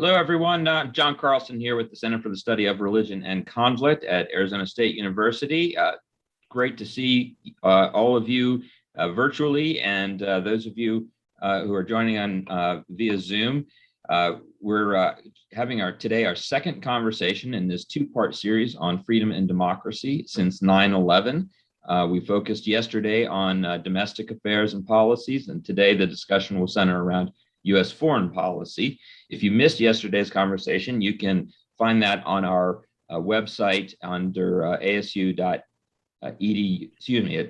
Hello, everyone. John Carlson here with the Center for the Study of Religion and Conflict at Arizona State University. Great to see all of you virtually, and those of you who are joining on via Zoom. We're having today our second conversation in this two-part series on freedom and democracy since 9/11. We focused yesterday on domestic affairs and policies, and today the discussion will center around U.S. foreign policy. If you missed yesterday's conversation, you can find that on our website under asu.edu, at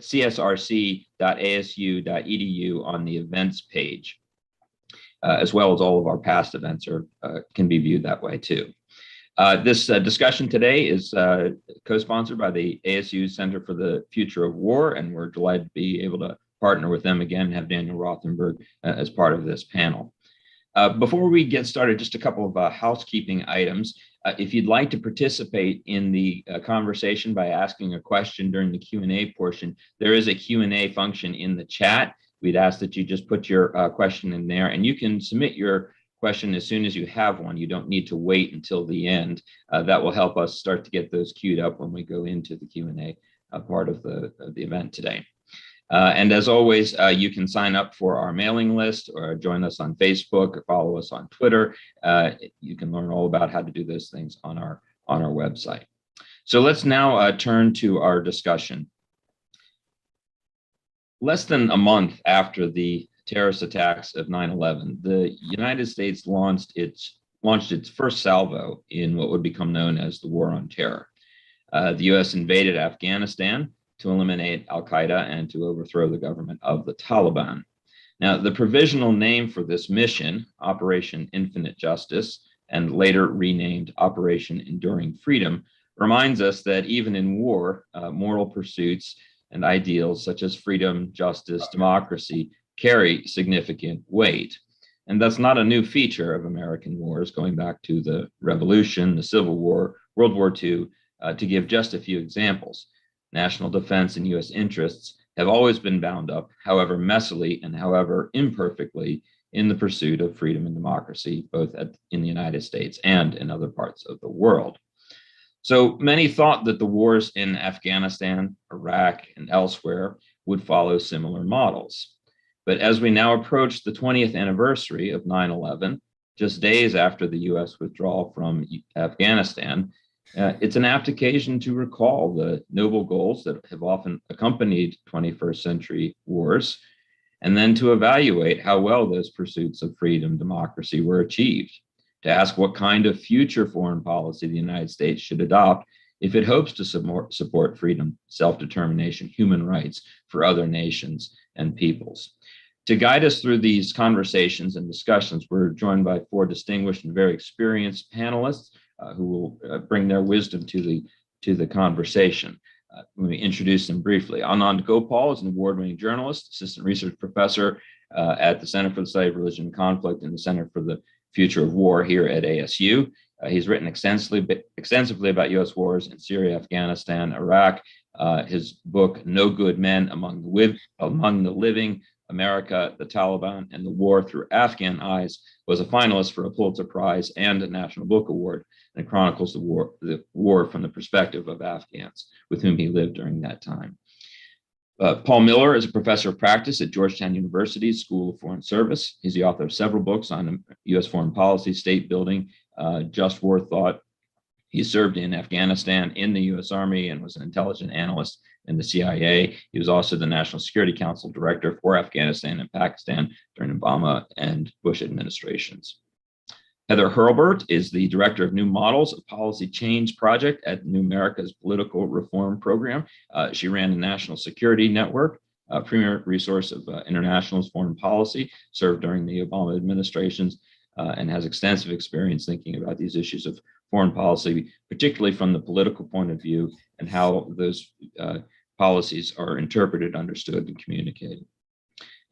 csrc.asu.edu on the events page, as well as all of our past events can be viewed that way too. This discussion today is co-sponsored by the ASU Center for the Future of War, and we're delighted to be able to partner with them again and have Daniel Rothenberg as part of this panel. Before we get started, just a couple of housekeeping items. If you'd like to participate in the conversation by asking a question during the Q&A portion, there is a Q&A function in the chat. We'd ask that you just put your question in there, and you can submit your question as soon as you have one. You don't need to wait until the end. That will help us start to get those queued up when we go into the Q&A part of the event today. And as always, you can sign up for our mailing list or join us on Facebook or follow us on Twitter. You can learn all about how to do those things on our website. So let's now turn to our discussion. Less than a month after the terrorist attacks of 9/11, the United States launched its first salvo in what would become known as the War on Terror. The U.S. invaded Afghanistan to eliminate al-Qaeda and to overthrow the government of the Taliban. Now, the provisional name for this mission, Operation Infinite Justice, and later renamed Operation Enduring Freedom, reminds us that even in war, moral pursuits and ideals such as freedom, justice, democracy carry significant weight. And that's not a new feature of American wars, going back to the Revolution, the Civil War, World War II, to give just a few examples. National defense and U.S. interests have always been bound up, however messily and however imperfectly, in the pursuit of freedom and democracy, both in the United States and in other parts of the world. So many thought that the wars in Afghanistan, Iraq, and elsewhere would follow similar models. But as we now approach the 20th anniversary of 9/11, just days after the U.S. withdrawal from Afghanistan, it's an apt occasion to recall the noble goals that have often accompanied 21st century wars, and then to evaluate how well those pursuits of freedom, democracy were achieved, to ask what kind of future foreign policy the United States should adopt if it hopes to support freedom, self-determination, human rights for other nations and peoples. To guide us through these conversations and discussions, we're joined by four distinguished and very experienced panelists who will bring their wisdom to the conversation. Let me introduce them briefly. Anand Gopal is an award-winning journalist, assistant research professor at the Center for the Study of Religion and Conflict and the Center for the Future of War here at ASU. He's written extensively about U.S. wars in Syria, Afghanistan, Iraq. His book, No Good Men Among the Living, America, the Taliban, and the War Through Afghan Eyes, was a finalist for a Pulitzer Prize and a National Book Award, and it chronicles the war from the perspective of Afghans with whom he lived during that time. Paul Miller is a professor of practice at Georgetown University's School of Foreign Service. He's the author of several books on U.S. foreign policy, state building, just war thought. He served in Afghanistan in the U.S. Army and was an intelligence analyst in the CIA. He was also the National Security Council director for Afghanistan and Pakistan during Obama and Bush administrations. Heather Hurlburt is the director of New Models, a policy change project at New America's Political Reform Program. She ran the National Security Network, a premier resource of international foreign policy, served during the Obama administrations, and has extensive experience thinking about these issues of foreign policy, particularly from the political point of view and how those policies are interpreted, understood, and communicated.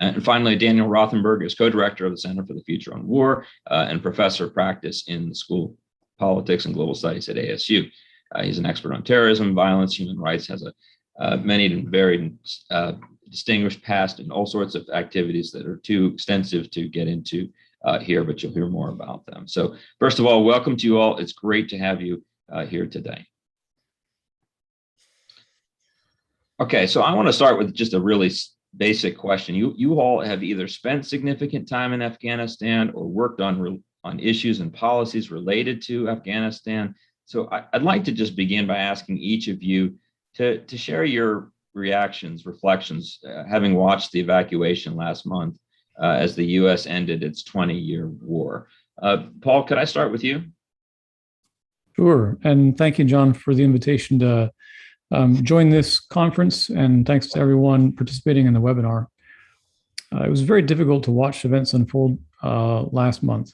And finally, Daniel Rothenberg is co-director of the Center for the Future on War and professor of practice in the School of Politics and Global Studies at ASU. He's an expert on terrorism, violence, human rights, has many and very distinguished past in all sorts of activities that are too extensive to get into here, but you'll hear more about them. So first of all, welcome to you all. It's great to have you here today. Okay, so I want to start with just a really basic question. You all have either spent significant time in Afghanistan or worked on issues and policies related to Afghanistan. So I'd like to just begin by asking each of you to share your reactions, reflections, having watched the evacuation last month as the U.S. ended its 20-year war. Paul, could I start with you? Sure, and thank you, John, for the invitation to join this conference, and thanks to everyone participating in the webinar. It was very difficult to watch events unfold last month.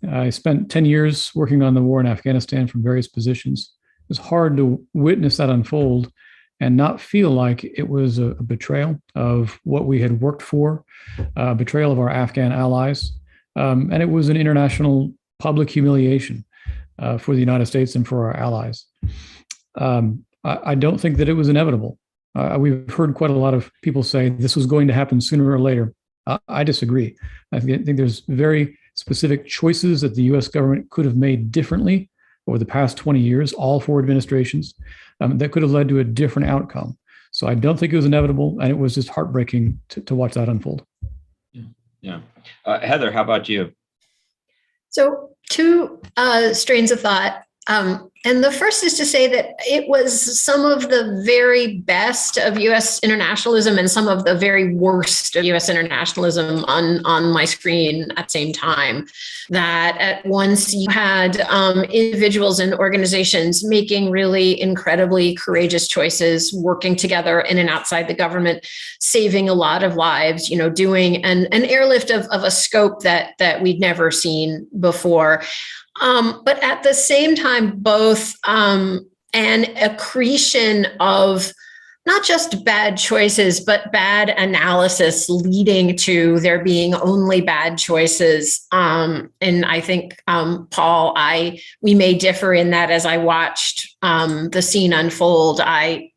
I spent 10 years working on the war in Afghanistan from various positions. It was hard to witness that unfold and not feel like it was a betrayal of what we had worked for, a betrayal of our Afghan allies, and it was an international public humiliation for the United States and for our allies. I don't think that it was inevitable. We've heard quite a lot of people say this was going to happen sooner or later. I disagree. I think there's very specific choices that the U.S. government could have made differently over the past 20 years, all four administrations, that could have led to a different outcome. So I don't think it was inevitable, and it was just heartbreaking to watch that unfold. Yeah. Heather, how about you? So two strains of thought. And the first is to say that it was some of the very best of U.S. internationalism and some of the very worst of U.S. internationalism on my screen at the same time. That at once you had individuals and organizations making really incredibly courageous choices, working together in and outside the government, saving a lot of lives, doing an airlift of a scope that we'd never seen before. But at the same time, both an accretion of not just bad choices, but bad analysis leading to there being only bad choices. And I think, Paul, we may differ in that as I watched the scene unfold, I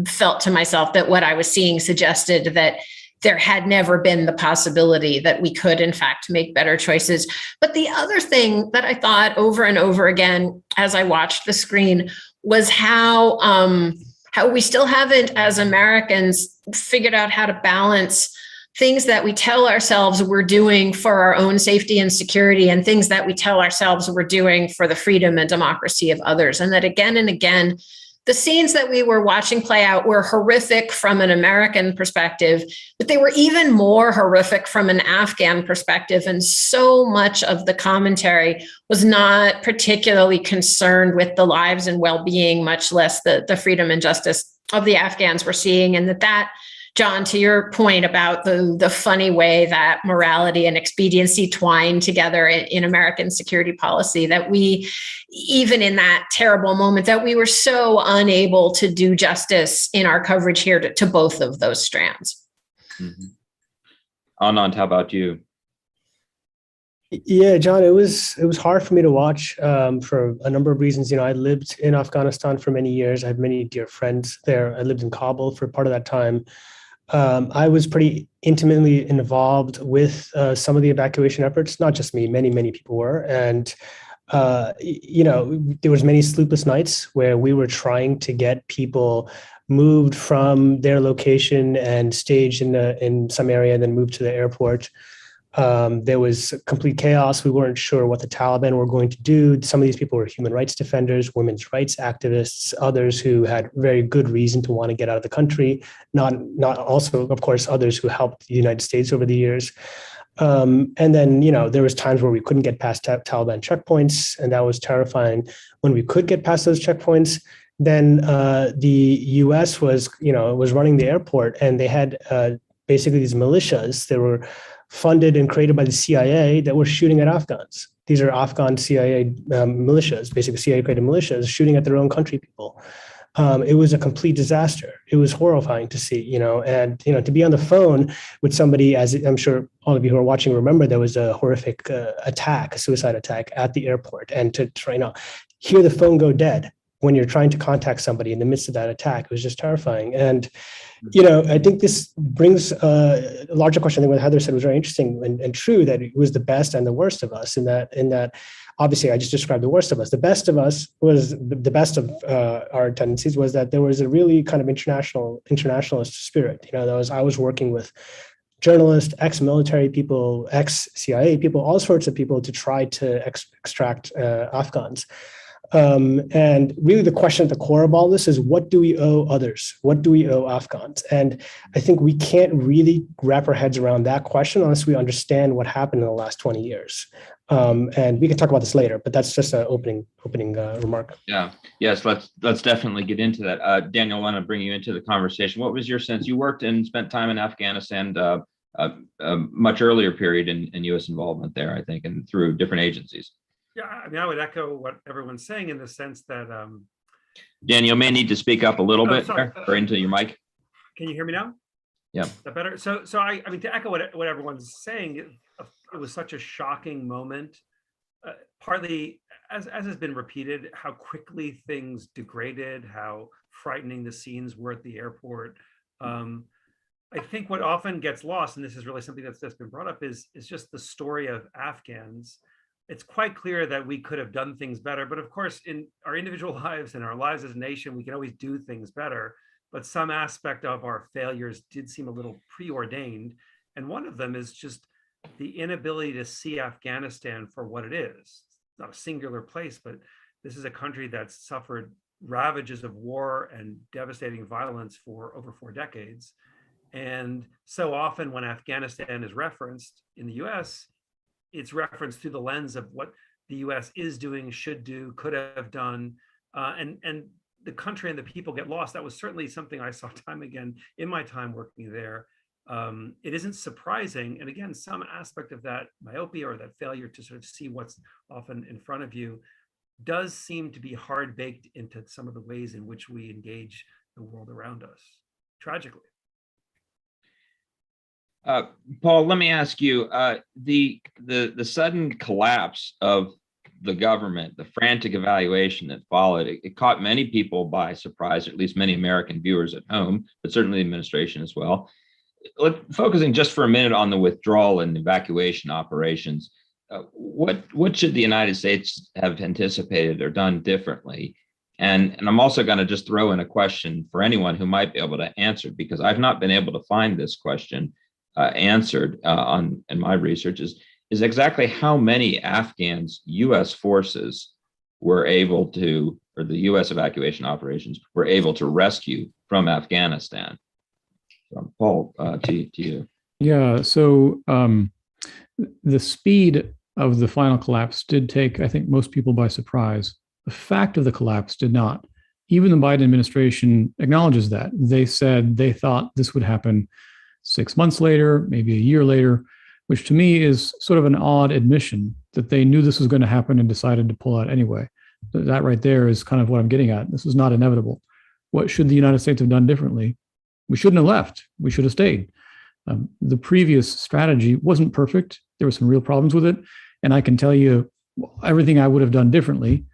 felt to myself that what I was seeing suggested that there had never been the possibility that we could, in fact, make better choices. But the other thing that I thought over and over again as I watched the screen was how we still haven't, as Americans, figured out how to balance things that we tell ourselves we're doing for our own safety and security and things that we tell ourselves we're doing for the freedom and democracy of others. And that again and again, the scenes that we were watching play out were horrific from an American perspective, but they were even more horrific from an Afghan perspective. And so much of the commentary was not particularly concerned with the lives and well-being, much less the freedom and justice of the Afghans we're seeing. And that, John, to your point about the funny way that morality and expediency twine together in American security policy, that we, even in that terrible moment, that we were so unable to do justice in our coverage here to both of those strands. Mm-hmm. Anand, how about you? Yeah, John, it was hard for me to watch for a number of reasons. I lived in Afghanistan for many years. I had many dear friends there. I lived in Kabul for part of that time. I was pretty intimately involved with some of the evacuation efforts, not just me, many people were. And, there was many sleepless nights where we were trying to get people moved from their location and staged in some area and then moved to the airport. There was complete chaos. We weren't sure what the Taliban were going to do. Some of these people were human rights defenders, women's rights activists, others who had very good reason to want to get out of the country, not also, of course, others who helped the United States over the years. And then, there was times where we couldn't get past Taliban checkpoints, and that was terrifying. When we could get past those checkpoints, then the U.S. was running the airport, and they had basically these militias. They were funded and created by the CIA that were shooting at Afghans. These are Afghan CIA militias, basically CIA-created militias shooting at their own country people. It was a complete disaster. It was horrifying to see, and, to be on the phone with somebody, as I'm sure all of you who are watching remember, there was a horrific attack, a suicide attack at the airport. And to try hear the phone go dead when you're trying to contact somebody in the midst of that attack, it was just terrifying. And, I think this brings a larger question, I think what Heather said was very interesting and true, that it was the best and the worst of us, in that obviously I just described the worst of us. The best of us was the best of our tendencies was that there was a really kind of internationalist spirit. I was working with journalists, ex-military people, ex-CIA people, all sorts of people to try to extract Afghans. And really the question at the core of all this is, what do we owe others? What do we owe Afghans? And I think we can't really wrap our heads around that question unless we understand what happened in the last 20 years. And we can talk about this later, but that's just an opening remark. Yeah. Yes. Let's definitely get into that. Daniel, I want to bring you into the conversation. What was your sense? You worked and spent time in Afghanistan, a much earlier period in U.S. involvement there, I think, and through different agencies. Yeah, I mean, I would echo what everyone's saying in the sense that Daniel may need to speak up a little bit sorry. or into your mic. Can you hear me now? Yeah. Is that better? So I mean, to echo what everyone's saying, it was such a shocking moment. Partly, as has been repeated, how quickly things degraded, how frightening the scenes were at the airport. I think what often gets lost, and this is really something that's been brought up, is just the story of Afghans. It's quite clear that we could have done things better, but of course, in our individual lives and our lives as a nation, we can always do things better. But some aspect of our failures did seem a little preordained, and one of them is just the inability to see Afghanistan for what it is. It's not a singular place, but this is a country that's suffered ravages of war and devastating violence for over 4 decades. And so often when Afghanistan is referenced in the US, it's referenced through the lens of what the US is doing, should do, could have done, and the country and the people get lost. That was certainly something I saw time again in my time working there. It isn't surprising, and again, some aspect of that myopia or that failure to sort of see what's often in front of you does seem to be hard baked into some of the ways in which we engage the world around us, tragically. Paul, let me ask you, the sudden collapse of the government, the frantic evaluation that followed, it caught many people by surprise, or at least many American viewers at home, but certainly the administration as well. Focusing just for a minute on the withdrawal and evacuation operations, what should the United States have anticipated or done differently? And I'm also going to just throw in a question for anyone who might be able to answer, because I've not been able to find this question answered in my research, is exactly how many Afghans U.S. forces were able to, or the U.S. evacuation operations were able to rescue from Afghanistan. Paul, to you. Yeah, so the speed of the final collapse did take, I think, most people by surprise. The fact of the collapse did not. Even the Biden administration acknowledges that. They said they thought this would happen 6 months later, maybe a year later, which to me is sort of an odd admission that they knew this was going to happen and decided to pull out anyway. That right there is kind of what I'm getting at. This was not inevitable. What should the United States have done differently? We shouldn't have left. We should have stayed. The previous strategy wasn't perfect. There were some real problems with it. And I can tell you everything I would have done differently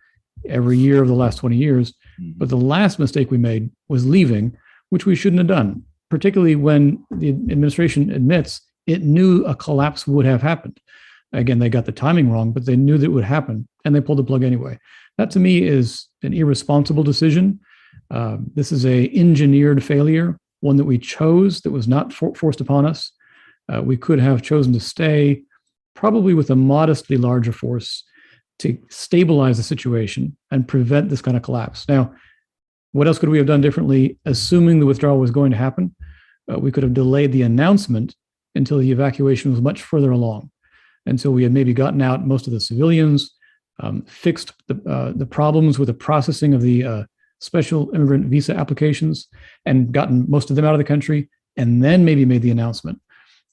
every year of the last 20 years. But the last mistake we made was leaving, which we shouldn't have done, particularly when the administration admits it knew a collapse would have happened. Again, they got the timing wrong, but they knew that it would happen, and they pulled the plug anyway. That to me is an irresponsible decision. This is an engineered failure, one that we chose, that was not forced upon us. We could have chosen to stay, probably with a modestly larger force, to stabilize the situation and prevent this kind of collapse. Now, what else could we have done differently? Assuming the withdrawal was going to happen, we could have delayed the announcement until the evacuation was much further along. And so we had maybe gotten out most of the civilians, fixed the problems with the processing of the special immigrant visa applications, and gotten most of them out of the country, and then maybe made the announcement.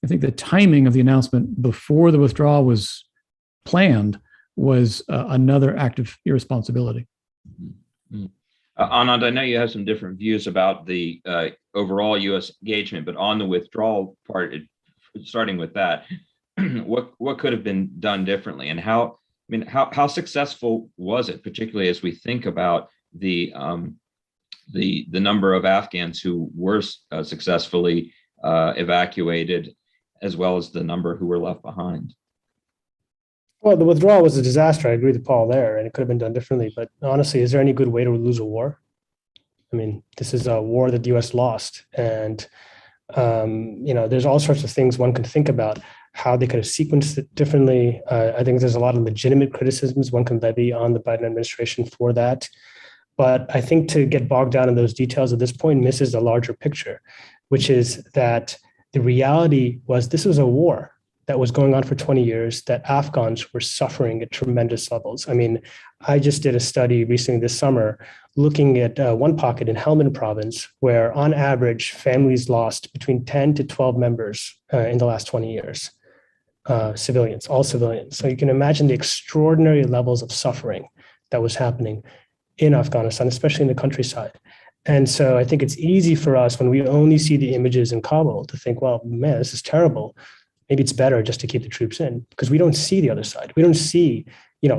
I think the timing of the announcement before the withdrawal was planned was another act of irresponsibility. Mm-hmm. Anand, I know you have some different views about the overall U.S. engagement, but on the withdrawal part, starting with that, what could have been done differently, and how successful was it, particularly as we think about the number of Afghans who were successfully evacuated, as well as the number who were left behind. Well, the withdrawal was a disaster. I agree with Paul there, and it could have been done differently. But honestly, is there any good way to lose a war? I mean, this is a war that the U.S. lost, and there's all sorts of things one can think about how they could have sequenced it differently. I think there's a lot of legitimate criticisms one can levy on the Biden administration for that. But I think to get bogged down in those details at this point misses the larger picture, which is that the reality was this was a war that was going on for 20 years, that Afghans were suffering at tremendous levels. I mean, I just did a study recently this summer looking at one pocket in Helmand province, where on average, families lost between 10 to 12 members in the last 20 years, civilians, all civilians. So you can imagine the extraordinary levels of suffering that was happening in Afghanistan, especially in the countryside. And so I think it's easy for us when we only see the images in Kabul to think, well, man, this is terrible. Maybe it's better just to keep the troops in, because we don't see the other side. We don't see,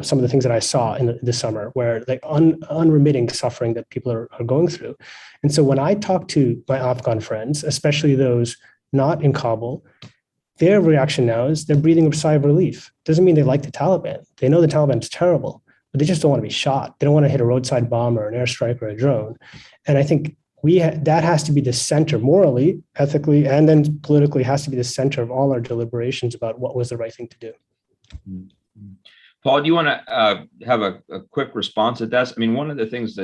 some of the things that I saw in the summer, where like unremitting suffering that people are going through. And so when I talk to my Afghan friends, especially those not in Kabul, their reaction now is they're breathing a sigh of relief. Doesn't mean they like the Taliban. They know the Taliban is terrible, but they just don't want to be shot. They don't want to hit a roadside bomb or an airstrike or a drone. And I think that has to be the center, morally, ethically, and then politically, has to be the center of all our deliberations about what was the right thing to do. Paul, do you want to have a quick response to that? I mean, one of the things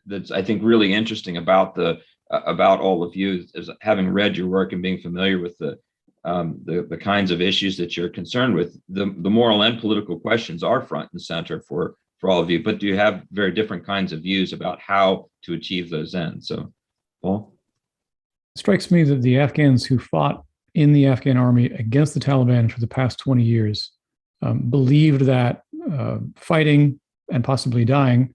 that's I think really interesting about all of you is having read your work and being familiar with the kinds of issues that you're concerned with. The moral and political questions are front and center for all of you, but do you have very different kinds of views about how to achieve those ends? So, Paul? It strikes me that the Afghans who fought in the Afghan army against the Taliban for the past 20 years believed that fighting and possibly dying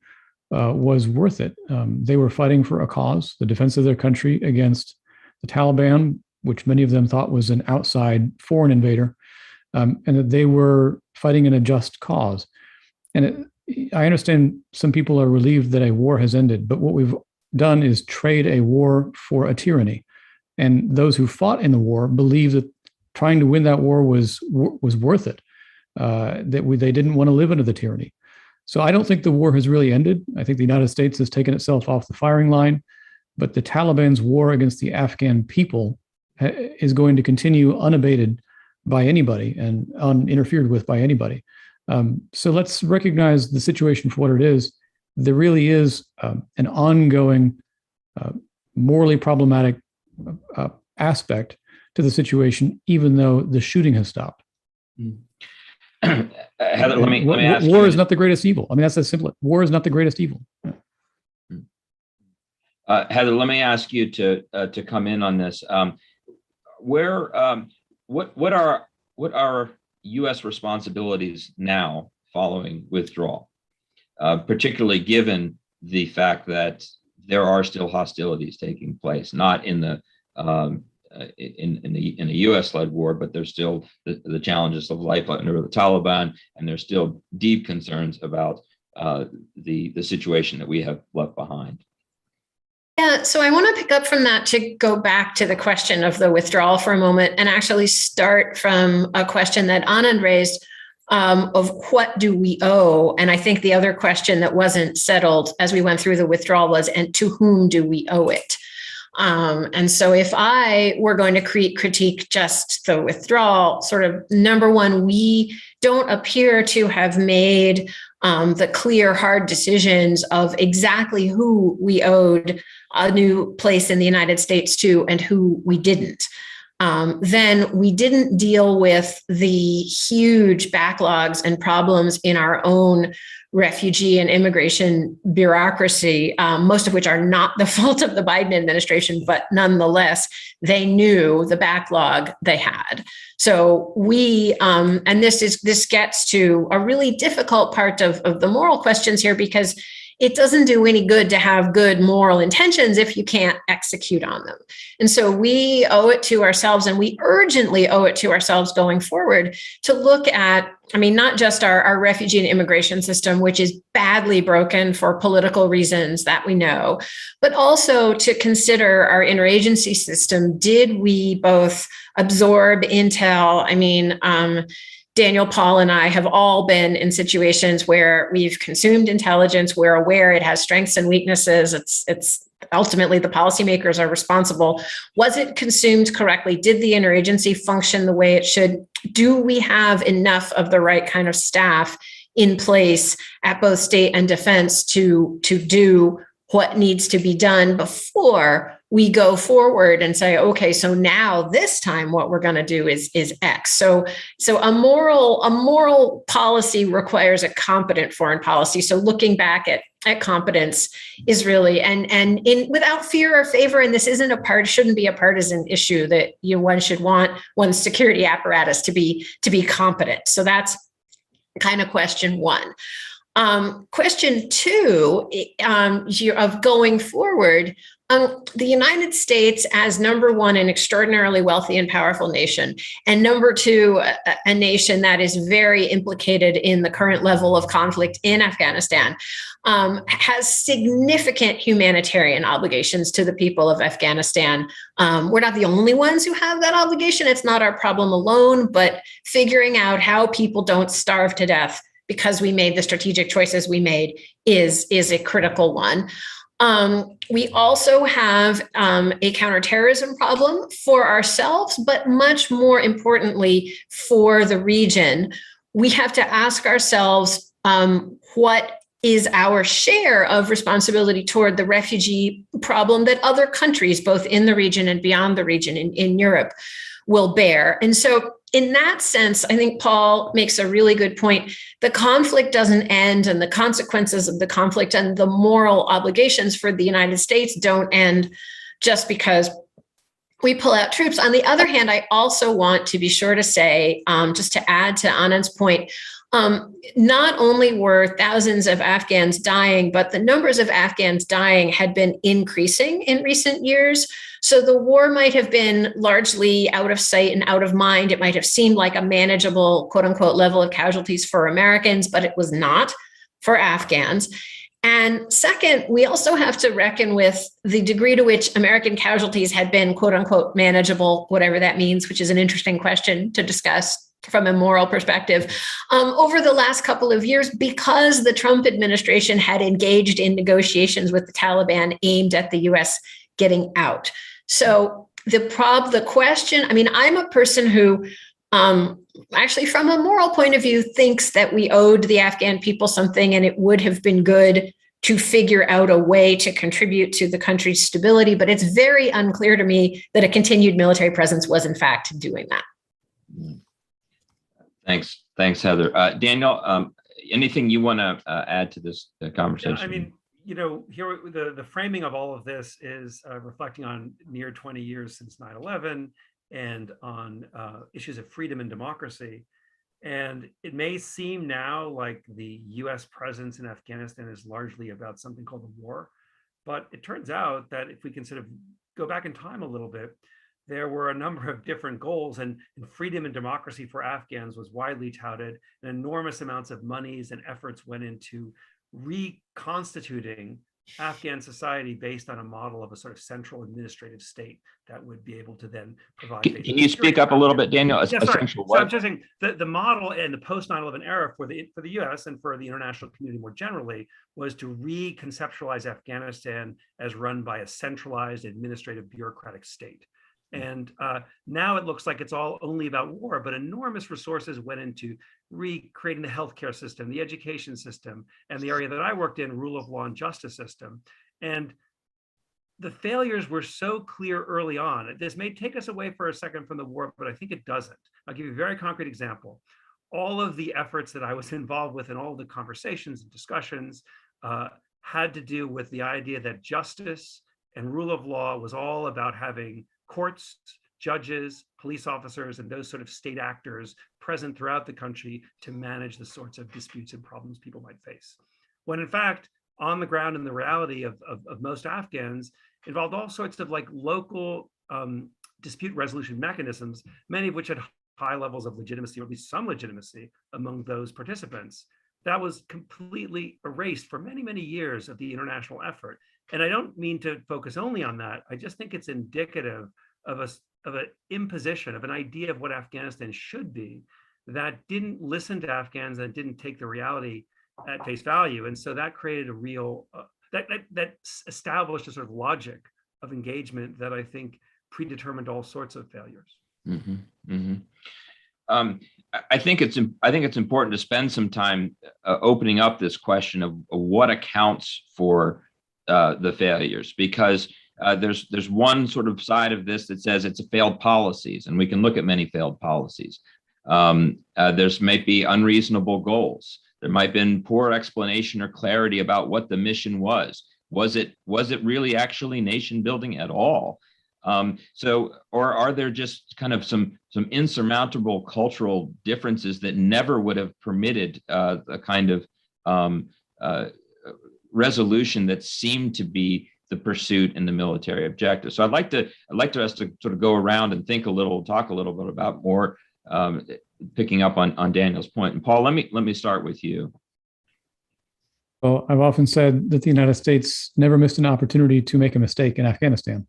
was worth it. They were fighting for a cause, the defense of their country against the Taliban, which many of them thought was an outside foreign invader, and that they were fighting in a just cause. And I understand some people are relieved that a war has ended, but what we've done is trade a war for a tyranny. And those who fought in the war believe that trying to win that war was worth it, they didn't want to live under the tyranny. So I don't think the war has really ended. I think the United States has taken itself off the firing line, but the Taliban's war against the Afghan people is going to continue unabated by anybody and uninterfered with by anybody. So let's recognize the situation for what it is. There really is an ongoing, morally problematic aspect to the situation, even though the shooting has stopped. Heather, let me ask war you. is not the greatest evil. I mean, that's as simple. War is not the greatest evil. Heather, let me ask you to come in on this. What are U.S. responsibilities now following withdrawal, particularly given the fact that there are still hostilities taking place, not in the in a U.S.-led war, but there's still the challenges of life under the Taliban, and there's still deep concerns about the situation that we have left behind. Yeah, so I want to pick up from that to go back to the question of the withdrawal for a moment and actually start from a question that Anand raised of what do we owe? And I think the other question that wasn't settled as we went through the withdrawal was, and to whom do we owe it? And so if I were going to critique just the withdrawal, sort of number one, we don't appear to have made the clear, hard decisions of exactly who we owed a new place in the United States to and who we didn't. Then we didn't deal with the huge backlogs and problems in our own refugee and immigration bureaucracy, most of which are not the fault of the Biden administration, but nonetheless, they knew the backlog they had. So we, and this gets to a really difficult part of the moral questions here, because it doesn't do any good to have good moral intentions if you can't execute on them. And so we owe it to ourselves, and we urgently owe it to ourselves going forward to look at I mean, not just our refugee and immigration system, which is badly broken for political reasons that we know, but also to consider our interagency system. Did we both absorb intel? I mean, Daniel, Paul, and I have all been in situations where we've consumed intelligence. We're aware it has strengths and weaknesses. It's ultimately the policymakers are responsible. Was it consumed correctly? Did the interagency function the way it should? Do we have enough of the right kind of staff in place at both state and defense to do what needs to be done before we go forward and say, okay, so now this time what we're going to do is X. So a moral policy requires a competent foreign policy. So looking back at competence is really, and in without fear or favor, and this shouldn't be a partisan issue, that one should want one's security apparatus to be competent. So that's kind of question one. Question two, of going forward, the United States as number one, an extraordinarily wealthy and powerful nation, and number two, a nation that is very implicated in the current level of conflict in Afghanistan, has significant humanitarian obligations to the people of Afghanistan. We're not the only ones who have that obligation. It's not our problem alone, but figuring out how people don't starve to death because we made the strategic choices we made is a critical one. We also have a counterterrorism problem for ourselves, but much more importantly for the region. We have to ask ourselves what is our share of responsibility toward the refugee problem that other countries, both in the region and beyond the region in Europe, will bear. And so in that sense, I think Paul makes a really good point. The conflict doesn't end, and the consequences of the conflict and the moral obligations for the United States don't end just because we pull out troops. On the other hand, I also want to be sure to say, just to add to Anand's point, not only were thousands of Afghans dying, but the numbers of Afghans dying had been increasing in recent years. So the war might have been largely out of sight and out of mind. It might have seemed like a manageable, quote unquote, level of casualties for Americans, but it was not for Afghans. And second, we also have to reckon with the degree to which American casualties had been, quote unquote, manageable, whatever that means, which is an interesting question to discuss from a moral perspective, over the last couple of years, because the Trump administration had engaged in negotiations with the Taliban aimed at the US getting out. So the question, I mean, I'm a person who actually from a moral point of view thinks that we owed the Afghan people something, and it would have been good to figure out a way to contribute to the country's stability. But it's very unclear to me that a continued military presence was in fact doing that. Thanks, Heather. Daniel, anything you want to add to this conversation? Yeah, I mean, here the framing of all of this is reflecting on near 20 years since 9/11 and on issues of freedom and democracy. And it may seem now like the US presence in Afghanistan is largely about something called the war, but it turns out that if we can sort of go back in time a little bit, there were a number of different goals, and freedom and democracy for Afghans was widely touted, and enormous amounts of monies and efforts went into reconstituting Afghan society based on a model of a sort of central administrative state that would be able to then provide. Can you speak up a little bit, Daniel? Yeah, sorry. So I'm just saying the model in the post 9/11 era for the US and for the international community more generally was to reconceptualize Afghanistan as run by a centralized administrative bureaucratic state. And now it looks like it's all only about war, but enormous resources went into recreating the healthcare system, the education system, and the area that I worked in, rule of law and justice system. And the failures were so clear early on. This may take us away for a second from the war, but I think it doesn't. I'll give you a very concrete example. All of the efforts that I was involved with in all the conversations and discussions had to do with the idea that justice and rule of law was all about having courts, judges, police officers, and those sort of state actors present throughout the country to manage the sorts of disputes and problems people might face. When in fact, on the ground in the reality of most Afghans involved all sorts of like local dispute resolution mechanisms, many of which had high levels of legitimacy, or at least some legitimacy among those participants, that was completely erased for many, many years of the international effort. And I don't mean to focus only on that. I just think it's indicative of an imposition of an idea of what Afghanistan should be that didn't listen to Afghans and didn't take the reality at face value. And so that created a real, that established a sort of logic of engagement that I think predetermined all sorts of failures. Mm-hmm, mm-hmm. I think it's important to spend some time opening up this question of what accounts for the failures, because there's one sort of side of this that says it's a failed policies, and we can look at many failed policies. There's might be unreasonable goals. There might have been poor explanation or clarity about what the mission was. Was it really actually nation building at all? Or are there just kind of some insurmountable cultural differences that never would have permitted a kind of resolution that seemed to be the pursuit and the military objective? So I'd like us to sort of go around and talk a little bit about more, picking up on Daniel's point. And Paul, let me start with you. Well, I've often said that the United States never missed an opportunity to make a mistake in Afghanistan.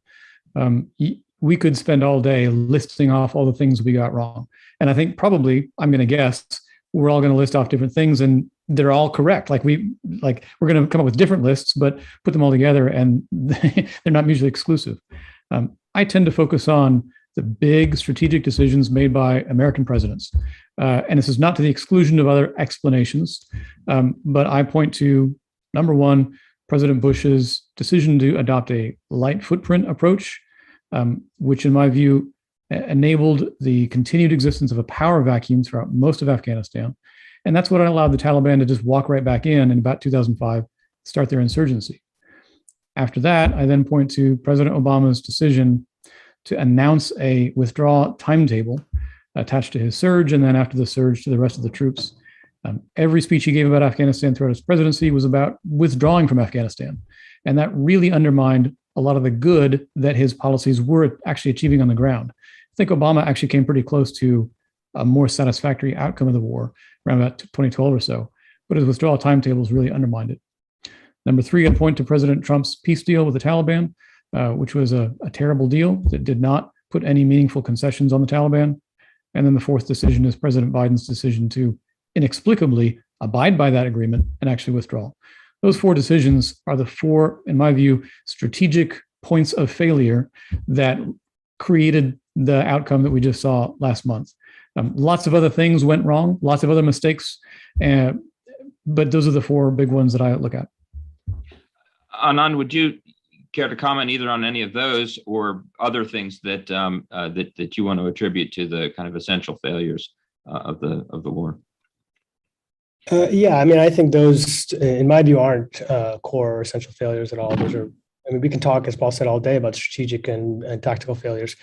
We could spend all day listing off all the things we got wrong. And I think probably, I'm going to guess, we're all going to list off different things and they're all correct. We're going to come up with different lists, but put them all together and they're not mutually exclusive. I tend to focus on the big strategic decisions made by American presidents. And this is not to the exclusion of other explanations, but I point to, number one, President Bush's decision to adopt a light footprint approach, which in my view enabled the continued existence of a power vacuum throughout most of Afghanistan. And that's what allowed the Taliban to just walk right back in about 2005, start their insurgency. After that, I then point to President Obama's decision to announce a withdrawal timetable attached to his surge, and then after the surge to the rest of the troops. Every speech he gave about Afghanistan throughout his presidency was about withdrawing from Afghanistan. And that really undermined a lot of the good that his policies were actually achieving on the ground. I think Obama actually came pretty close to a more satisfactory outcome of the war around about 2012 or so, but his withdrawal timetables really undermined it. Number three, I'd point to President Trump's peace deal with the Taliban, which was a terrible deal that did not put any meaningful concessions on the Taliban. And then the fourth decision is President Biden's decision to inexplicably abide by that agreement and actually withdraw. Those four decisions are the four, in my view, strategic points of failure that created the outcome that we just saw last month. Lots of other things went wrong, lots of other mistakes, but those are the four big ones that I look at. Anand, would you care to comment either on any of those or other things that that you want to attribute to the kind of essential failures of the war? Yeah, I mean, I think those, in my view, aren't core or essential failures at all. Those are, I mean, we can talk, as Paul said, all day about strategic and tactical failures.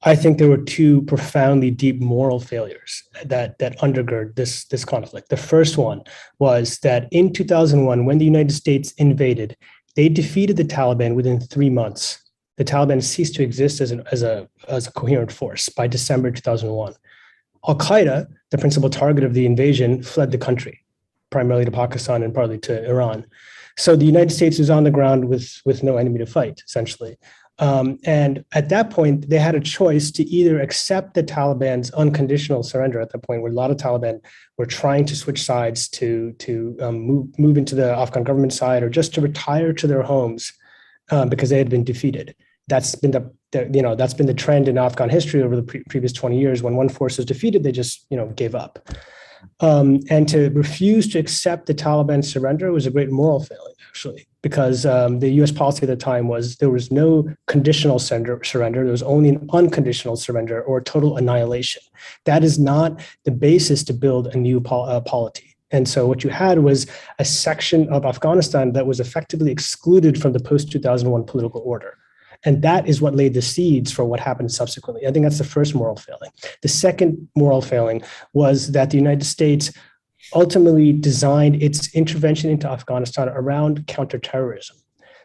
I think there were two profoundly deep moral failures that undergird this conflict. The first one was that in 2001, when the United States invaded, they defeated the Taliban within 3 months. The Taliban ceased to exist as a coherent force by December 2001. Al-Qaeda, the principal target of the invasion, fled the country, primarily to Pakistan and partly to Iran. So the United States was on the ground with no enemy to fight, essentially. And at that point, they had a choice to either accept the Taliban's unconditional surrender at that point, where a lot of Taliban were trying to switch sides to move into the Afghan government side, or just to retire to their homes because they had been defeated. That's been the trend in Afghan history over the previous 20 years. When one force is defeated, they just gave up. And to refuse to accept the Taliban surrender was a great moral failing, actually, because the U.S. policy at the time was there was no conditional surrender. There was only an unconditional surrender or total annihilation. That is not the basis to build a new polity. And so what you had was a section of Afghanistan that was effectively excluded from the post-2001 political order. And that is what laid the seeds for what happened subsequently. I think that's the first moral failing. The second moral failing was that the United States ultimately designed its intervention into Afghanistan around counterterrorism.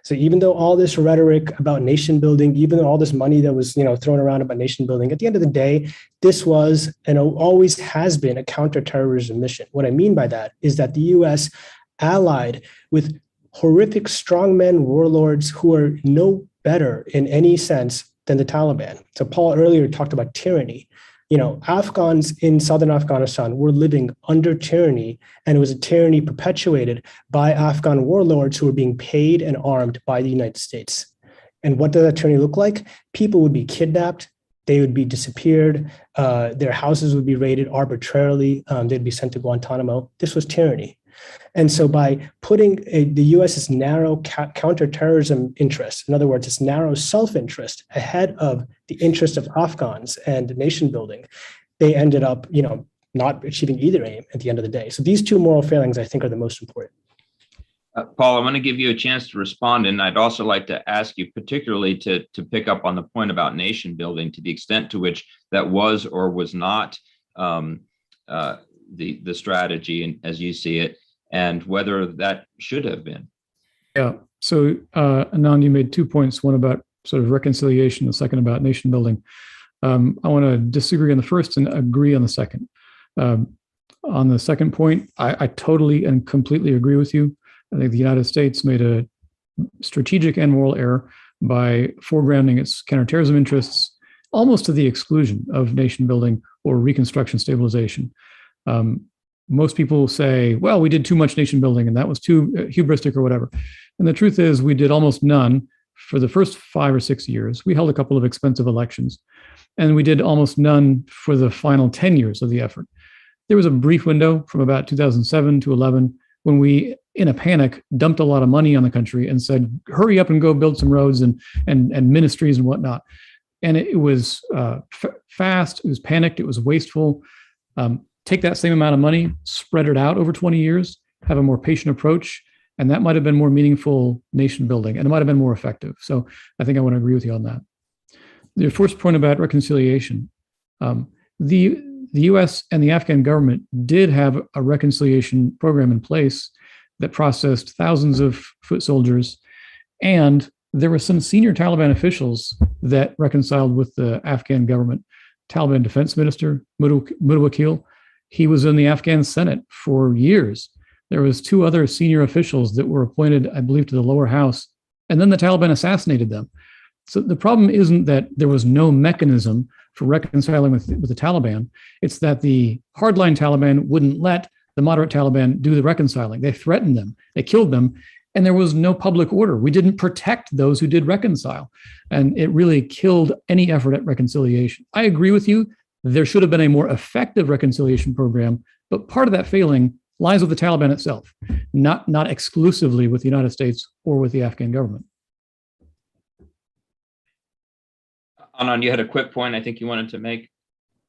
So even though all this rhetoric about nation building, even all this money that was thrown around about nation building, at the end of the day, this was and always has been a counterterrorism mission. What I mean by that is that the U.S. allied with horrific strongmen warlords who are no better in any sense than the Taliban. So Paul earlier talked about tyranny. Afghans in southern Afghanistan were living under tyranny, and it was a tyranny perpetuated by Afghan warlords who were being paid and armed by the United States. And what does that tyranny look like? People would be kidnapped, they would be disappeared, their houses would be raided arbitrarily, they'd be sent to Guantanamo. This was tyranny. And so by putting the US's narrow counterterrorism interest, in other words, its narrow self-interest ahead of the interest of Afghans and nation building, they ended up, not achieving either aim at the end of the day. So these two moral failings, I think, are the most important. Paul, I want to give you a chance to respond, and I'd also like to ask you particularly to pick up on the point about nation building, to the extent to which that was or was not the strategy, and as you see it, and whether that should have been. Yeah. So, Anand, you made 2 points, one about sort of reconciliation, the second about nation building. I want to disagree on the first and agree on the second. On the second point, I totally and completely agree with you. I think the United States made a strategic and moral error by foregrounding its counterterrorism interests almost to the exclusion of nation building or reconstruction stabilization. Most people say, well, we did too much nation building and that was too hubristic or whatever. And the truth is we did almost none for the first 5 or 6 years. We held a couple of expensive elections, and we did almost none for the final 10 years of the effort. There was a brief window from about 2007 to 11 when we, in a panic, dumped a lot of money on the country and said, hurry up and go build some roads and ministries and whatnot. And it was fast, it was panicked, it was wasteful. Take that same amount of money, spread it out over 20 years, have a more patient approach, and that might have been more meaningful nation building, and it might have been more effective. So I think I want to agree with you on that. Your first point about reconciliation, the U.S. and the Afghan government did have a reconciliation program in place that processed thousands of foot soldiers, and there were some senior Taliban officials that reconciled with the Afghan government. Taliban Defense Minister Mutawakil, he was in the Afghan Senate for years. There was 2 other senior officials that were appointed, I believe, to the lower house, and then the Taliban assassinated them. So the problem isn't that there was no mechanism for reconciling with the Taliban. It's that the hardline Taliban wouldn't let the moderate Taliban do the reconciling. They threatened them, they killed them, and there was no public order. We didn't protect those who did reconcile, and it really killed any effort at reconciliation. I agree with you. There should have been a more effective reconciliation program, but part of that failing lies with the Taliban itself, not exclusively with the United States or with the Afghan government. Anand, you had a quick point I think you wanted to make.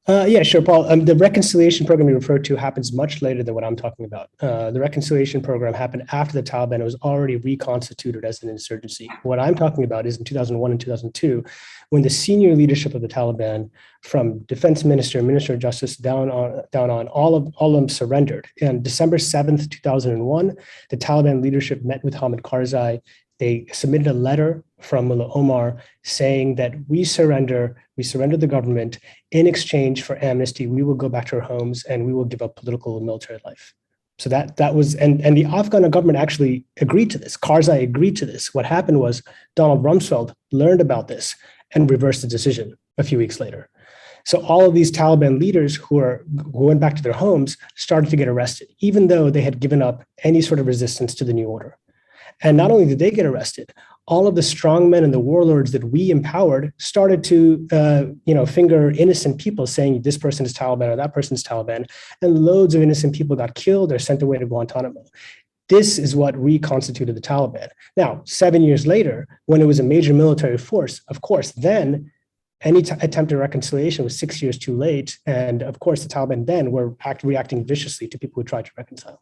Yeah, sure, Paul. The reconciliation program you referred to happens much later than what I'm talking about. The reconciliation program happened after the Taliban was already reconstituted as an insurgency. What I'm talking about is in 2001 and 2002, when the senior leadership of the Taliban, from defense minister, minister of justice, down on all of them surrendered. And December 7th, 2001, the Taliban leadership met with Hamid Karzai. They submitted a letter from Mullah Omar saying that we surrender the government. In exchange for amnesty, we will go back to our homes and we will give up political and military life. So that was, and the Afghan government actually agreed to this. Karzai agreed to this. What happened was Donald Rumsfeld learned about this and reversed the decision a few weeks later. So all of these Taliban leaders who went back to their homes started to get arrested, even though they had given up any sort of resistance to the new order. And not only did they get arrested, all of the strongmen and the warlords that we empowered started to, finger innocent people, saying this person is Taliban or that person is Taliban, and loads of innocent people got killed or sent away to Guantanamo. This is what reconstituted the Taliban. Now, 7 years later, when it was a major military force, of course, then any attempt at reconciliation was 6 years too late. And of course, the Taliban then were reacting viciously to people who tried to reconcile.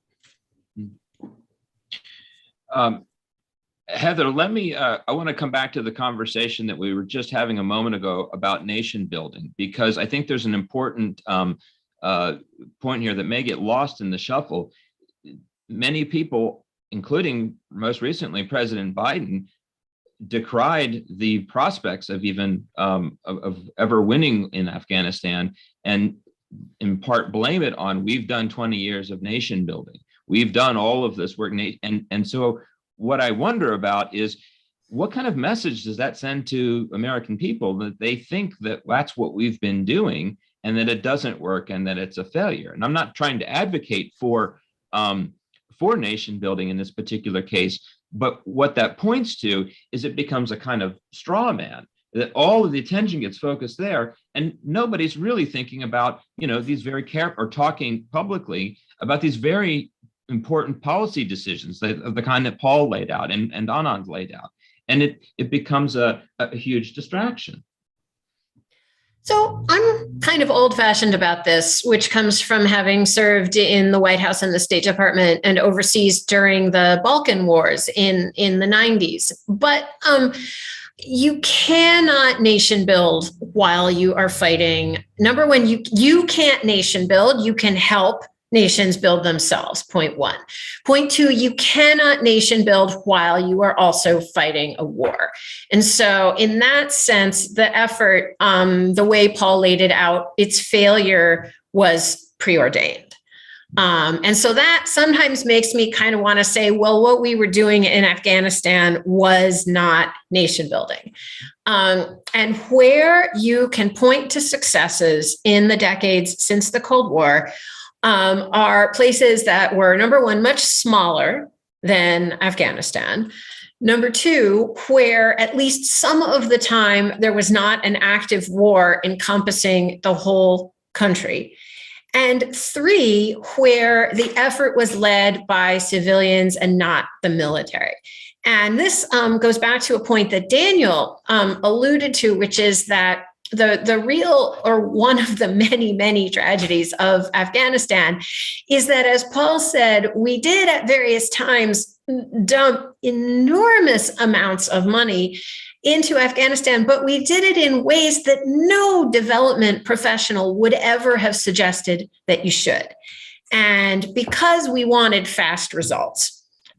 Heather, I want to come back to the conversation that we were just having a moment ago about nation building, because I think there's an important point here that may get lost in the shuffle. Many people, including most recently President Biden, decried the prospects of even of ever winning in Afghanistan, and in part blame it on, we've done 20 years of nation building. We've done all of this work. And so what I wonder about is, what kind of message does that send to American people, that they think that that's what we've been doing and that it doesn't work and that it's a failure? And I'm not trying to advocate for nation building in this particular case, but what that points to is it becomes a kind of straw man, that all of the attention gets focused there, and nobody's really thinking about, these very or talking publicly about these very important policy decisions of the kind that Paul laid out and Anand laid out. And it becomes a huge distraction. So I'm kind of old-fashioned about this, which comes from having served in the White House and the State Department and overseas during the Balkan Wars in the 90s. But you cannot nation build while you are fighting. Number one, you can't nation build. You can help nations build themselves, point one. Point two, you cannot nation build while you are also fighting a war. And so in that sense, the effort, the way Paul laid it out, its failure was preordained. And so that sometimes makes me kind of want to say, well, what we were doing in Afghanistan was not nation building. And where you can point to successes in the decades since the Cold War, are places that were, number one, much smaller than Afghanistan. Number two, where at least some of the time there was not an active war encompassing the whole country. And three, where the effort was led by civilians and not the military. And this goes back to a point that Daniel alluded to, which is that the real, or one of the many, many tragedies of Afghanistan is that, as Paul said, we did at various times dump enormous amounts of money into Afghanistan, but we did it in ways that no development professional would ever have suggested that you should. And because we wanted fast results.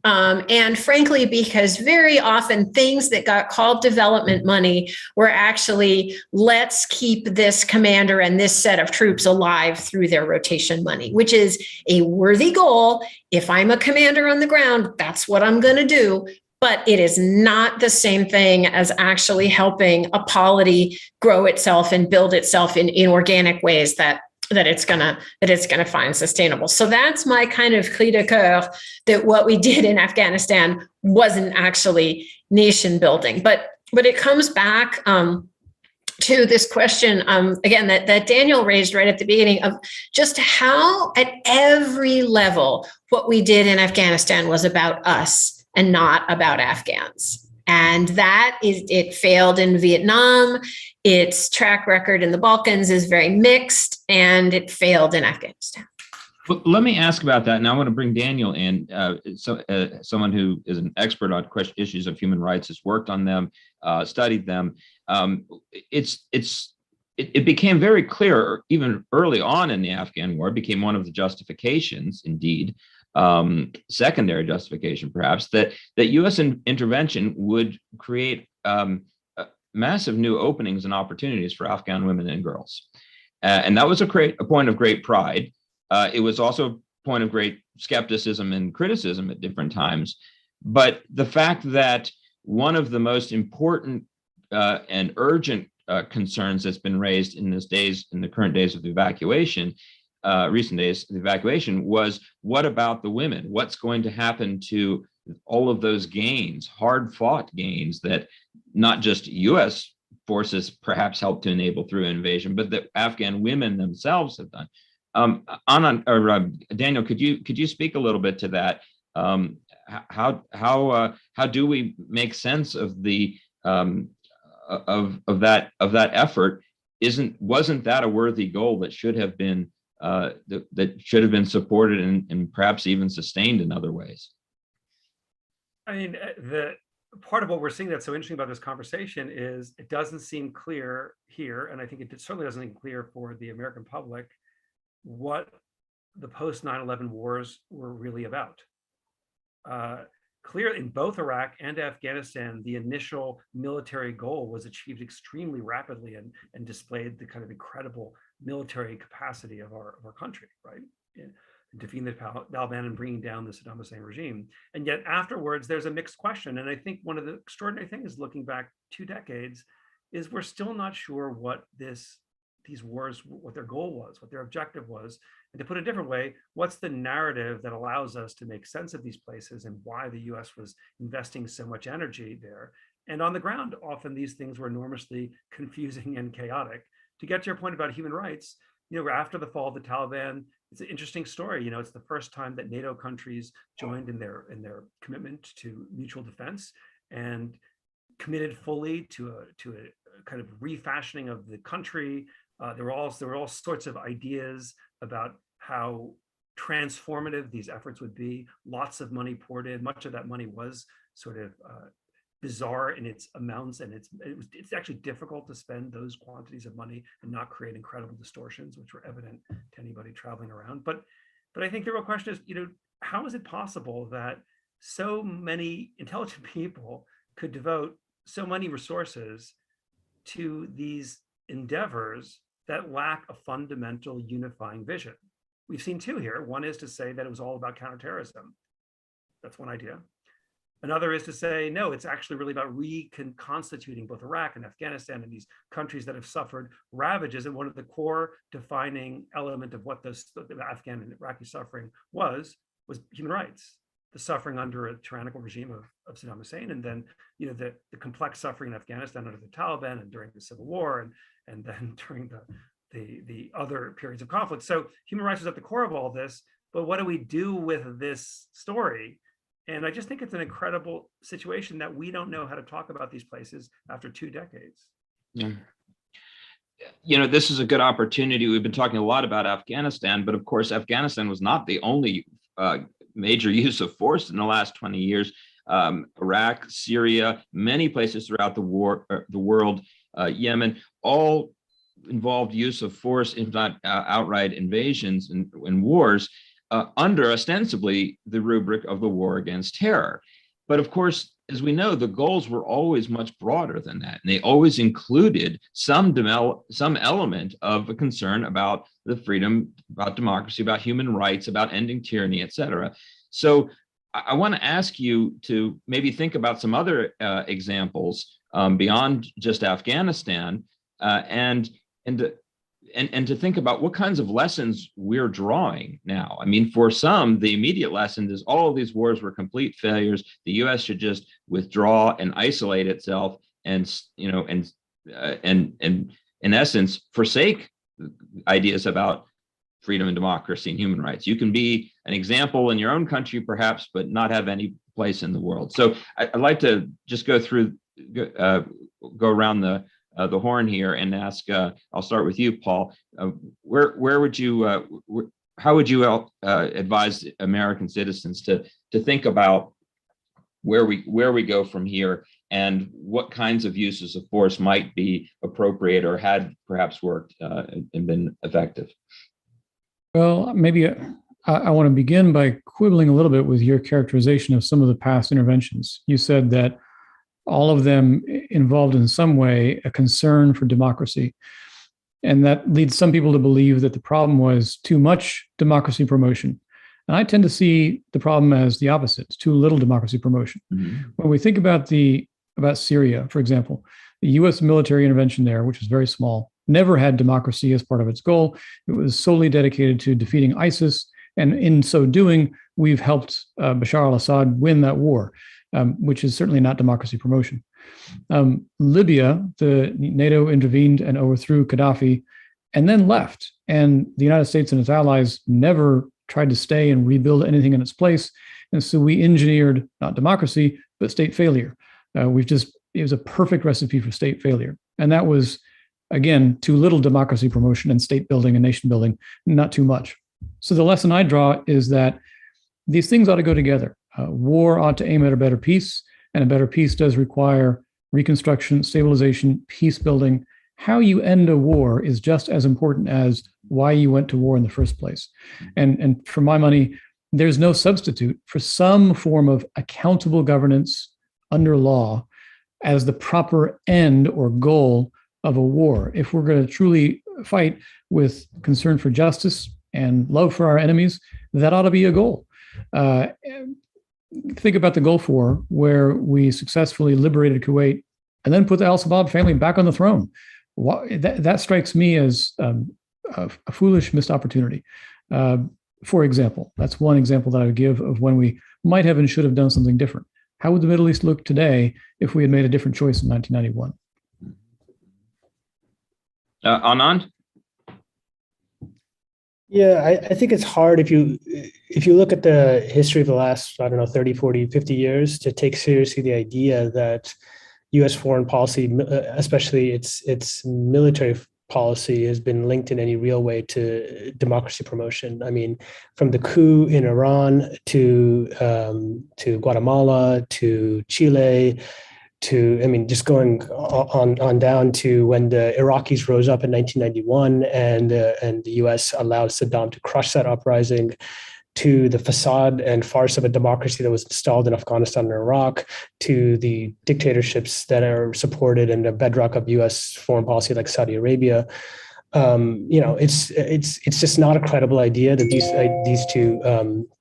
And frankly, because very often things that got called development money were actually, let's keep this commander and this set of troops alive through their rotation money, which is a worthy goal. If I'm a commander on the ground, that's what I'm going to do. But it is not the same thing as actually helping a polity grow itself and build itself in organic ways that it's gonna find sustainable. So that's my kind of cri de coeur, that what we did in Afghanistan wasn't actually nation building. But it comes back to this question again that Daniel raised right at the beginning, of just how at every level what we did in Afghanistan was about us and not about Afghans. And that it failed in Vietnam. Its track record in the Balkans is very mixed, and it failed in Afghanistan. Well, let me ask about that. And I want to bring Daniel in, someone who is an expert on issues of human rights, has worked on them, studied them. It became very clear, even early on in the Afghan war, became one of the justifications, indeed, secondary justification perhaps, that U.S. intervention would create massive new openings and opportunities for Afghan women and girls. And that was a point of great pride. It was also a point of great skepticism and criticism at different times. But the fact that one of the most important and urgent concerns that's been raised in the current days of the evacuation, recent days of the evacuation, was, what about the women? What's going to happen to all of those gains, hard-fought gains that not just U.S. forces perhaps helped to enable through invasion, but that Afghan women themselves have done? Anand, or Daniel, could you speak a little bit to that? How do we make sense of the of that effort? Wasn't that a worthy goal that should have been supported and perhaps even sustained in other ways? I mean, the part of what we're seeing that's so interesting about this conversation is it doesn't seem clear here, and I think it certainly doesn't seem clear for the American public, what the post 9/11 wars were really about. clear in both Iraq and Afghanistan, the initial military goal was achieved extremely rapidly and displayed the kind of incredible military capacity of our country, right? In defeating the Taliban and bringing down the Saddam Hussein regime. And yet afterwards, there's a mixed question. And I think one of the extraordinary things looking back 2 decades is we're still not sure what these wars, what their goal was, what their objective was. And to put it a different way, what's the narrative that allows us to make sense of these places and why the US was investing so much energy there? And on the ground, often these things were enormously confusing and chaotic. To get to your point about human rights, after the fall of the Taliban, it's an interesting story. It's the first time that NATO countries joined in their commitment to mutual defense and committed fully to a kind of refashioning of the country. There were all sorts of ideas about how transformative these efforts would be. Lots of money poured in. Much of that money was sort of bizarre in its amounts, and it's actually difficult to spend those quantities of money and not create incredible distortions, which were evident to anybody traveling around. But I think the real question is, how is it possible that so many intelligent people could devote so many resources to these endeavors that lack a fundamental unifying vision? We've seen 2 here. One is to say that it was all about counterterrorism. That's one idea. Another is to say, no, it's actually really about reconstituting both Iraq and Afghanistan and these countries that have suffered ravages. And one of the core defining element of what the Afghan and Iraqi suffering was human rights, the suffering under a tyrannical regime of Saddam Hussein, and then the complex suffering in Afghanistan under the Taliban and during the Civil War, and then during the other periods of conflict. So human rights was at the core of all this, but what do we do with this story? And I just think it's an incredible situation that we don't know how to talk about these places after 2 decades. Yeah. This is a good opportunity. We've been talking a lot about Afghanistan, but of course, Afghanistan was not the only major use of force in the last 20 years. Iraq, Syria, many places throughout the world, Yemen, all involved use of force, if not outright invasions and wars, under ostensibly the rubric of the war against terror. But of course, as we know, the goals were always much broader than that. And they always included some element of a concern about the freedom, about democracy, about human rights, about ending tyranny, et cetera. So I want to ask you to maybe think about some other examples beyond just Afghanistan, and to think about what kinds of lessons we're drawing now. I mean, for some, the immediate lesson is all of these wars were complete failures. The U.S. should just withdraw and isolate itself, and in essence, forsake ideas about freedom and democracy and human rights. You can be an example in your own country, perhaps, but not have any place in the world. So I'd like to just go around the horn here and ask. I'll start with you, Paul. Where would you? How would you advise American citizens to think about where we go from here, and what kinds of uses of force might be appropriate or had perhaps worked and been effective? Well, maybe I want to begin by quibbling a little bit with your characterization of some of the past interventions. You said that all of them involved in some way a concern for democracy. And that leads some people to believe that the problem was too much democracy promotion. And I tend to see the problem as the opposite. It's too little democracy promotion. Mm-hmm. When we think about Syria, for example, the US military intervention there, which was very small, never had democracy as part of its goal. It was solely dedicated to defeating ISIS. And in so doing, we've helped Bashar al-Assad win that war, which is certainly not democracy promotion. Libya, the NATO intervened and overthrew Gaddafi and then left. And the United States and its allies never tried to stay and rebuild anything in its place. And so we engineered not democracy, but state failure. It was a perfect recipe for state failure. And that was, again, too little democracy promotion and state building and nation building, not too much. So the lesson I draw is that these things ought to go together. War ought to aim at a better peace, and a better peace does require reconstruction, stabilization, peace building. How you end a war is just as important as why you went to war in the first place. And for my money, there's no substitute for some form of accountable governance under law as the proper end or goal of a war. If we're going to truly fight with concern for justice and love for our enemies, that ought to be a goal. Think about the Gulf War, where we successfully liberated Kuwait and then put the al-Shabaab family back on the throne. That strikes me as a foolish missed opportunity. For example, that's one example that I would give of when we might have and should have done something different. How would the Middle East look today if we had made a different choice in 1991? Anand? Yeah, I think it's hard if you look at the history of the last, 30, 40, 50 years to take seriously the idea that U.S. foreign policy, especially its military policy, has been linked in any real way to democracy promotion. I mean, from the coup in Iran to Guatemala to Chile to, just going on down to when the Iraqis rose up in 1991 and the U.S. allowed Saddam to crush that uprising, to the facade and farce of a democracy that was installed in Afghanistan and Iraq, to the dictatorships that are supported in the bedrock of U.S. foreign policy like Saudi Arabia. It's just not a credible idea that these two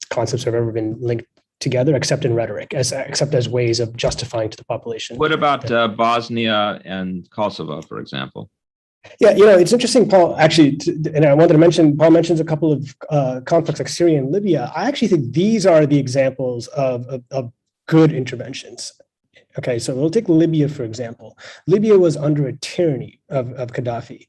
concepts have ever been linked together, except in rhetoric, except as ways of justifying to the population. What about Bosnia and Kosovo, for example? Yeah, it's interesting, Paul, actually, and I wanted to mention, Paul mentions a couple of conflicts like Syria and Libya. I actually think these are the examples of good interventions. Okay, so we'll take Libya, for example. Libya was under a tyranny of Gaddafi,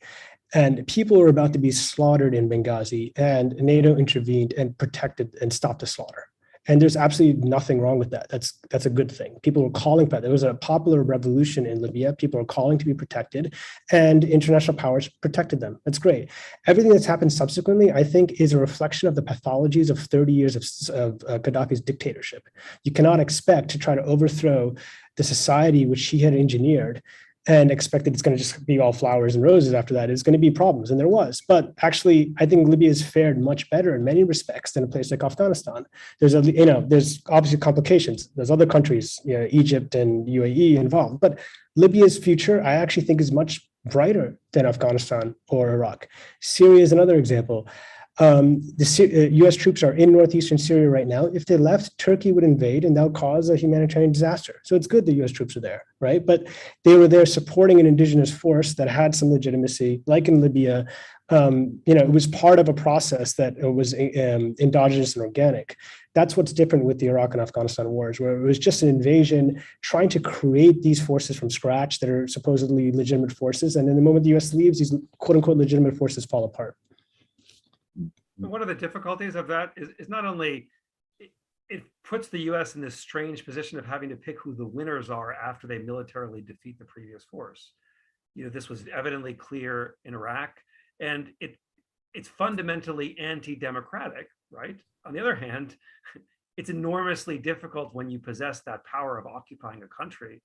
and people were about to be slaughtered in Benghazi, and NATO intervened and protected and stopped the slaughter. And there's absolutely nothing wrong with that. That's a good thing. People were calling for that. There was a popular revolution in Libya. People were calling to be protected, and international powers protected them. That's great. Everything that's happened subsequently, I think, is a reflection of the pathologies of 30 years of Gaddafi's dictatorship. You cannot expect to try to overthrow the society which he had engineered and expect that it's going to just be all flowers and roses after that. It's going to be problems, and there was. But actually, I think Libya has fared much better in many respects than a place like Afghanistan. There's obviously complications. There's other countries, Egypt and UAE involved. But Libya's future, I actually think, is much brighter than Afghanistan or Iraq. Syria is another example. The U.S. troops are in northeastern Syria right now. If they left, Turkey would invade, and that would cause a humanitarian disaster. So it's good the U.S. troops are there, right? But they were there supporting an indigenous force that had some legitimacy, like in Libya. It was part of a process that was endogenous and organic. That's what's different with the Iraq and Afghanistan wars, where it was just an invasion trying to create these forces from scratch that are supposedly legitimate forces. And then the moment the U.S. leaves, these quote-unquote legitimate forces fall apart. One of the difficulties of that is not only it puts the U.S. in this strange position of having to pick who the winners are after they militarily defeat the previous force. This was evidently clear in Iraq, and it's fundamentally anti-democratic, right? On the other hand, it's enormously difficult when you possess that power of occupying a country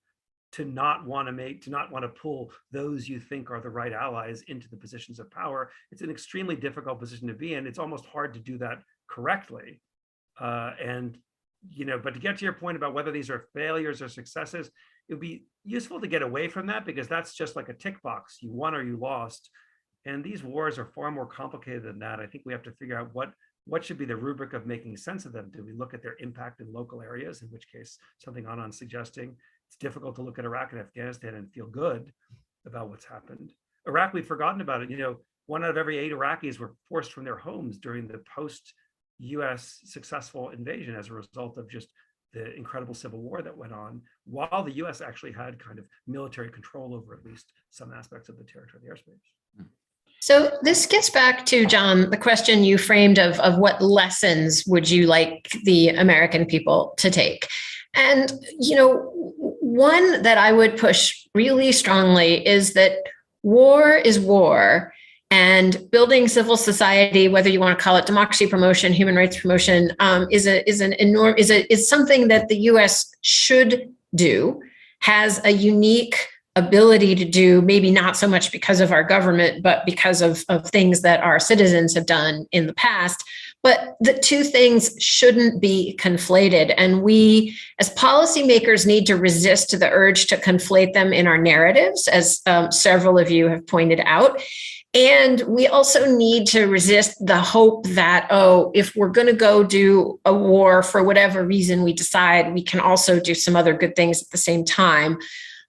to not want to pull those you think are the right allies into the positions of power. It's an extremely difficult position to be in. It's almost hard to do that correctly. But to get to your point about whether these are failures or successes, it would be useful to get away from that, because that's just like a tick box. You won or you lost. And these wars are far more complicated than that. I think we have to figure out what should be the rubric of making sense of them. Do we look at their impact in local areas, in which case something Anand's suggesting? It's difficult to look at Iraq and Afghanistan and feel good about what's happened. Iraq, we've forgotten about it. 1 out of every 8 Iraqis were forced from their homes during the post-US successful invasion as a result of just the incredible civil war that went on, while the US actually had kind of military control over at least some aspects of the territory of the airspace. So this gets back to, John, the question you framed of what lessons would you like the American people to take? And, one that I would push really strongly is that war is war, and building civil society, whether you want to call it democracy promotion, human rights promotion, is something that the U.S. should do, has a unique ability to do, maybe not so much because of our government, but because of things that our citizens have done in the past. but the two things shouldn't be conflated. And we, as policymakers, need to resist the urge to conflate them in our narratives, as several of you have pointed out. And we also need to resist the hope that, oh, if we're going to go do a war for whatever reason we decide, we can also do some other good things at the same time.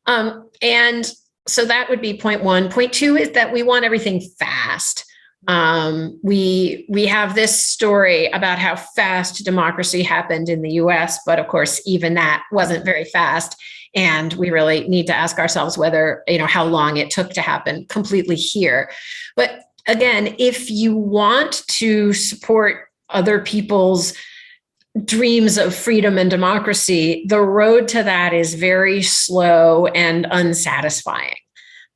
And so that would be point one. Point two is that we want everything fast. We have this story about how fast democracy happened in the US, but of course, even that wasn't very fast. And we really need to ask ourselves whether, how long it took to happen completely here. But again, if you want to support other people's dreams of freedom and democracy, the road to that is very slow and unsatisfying.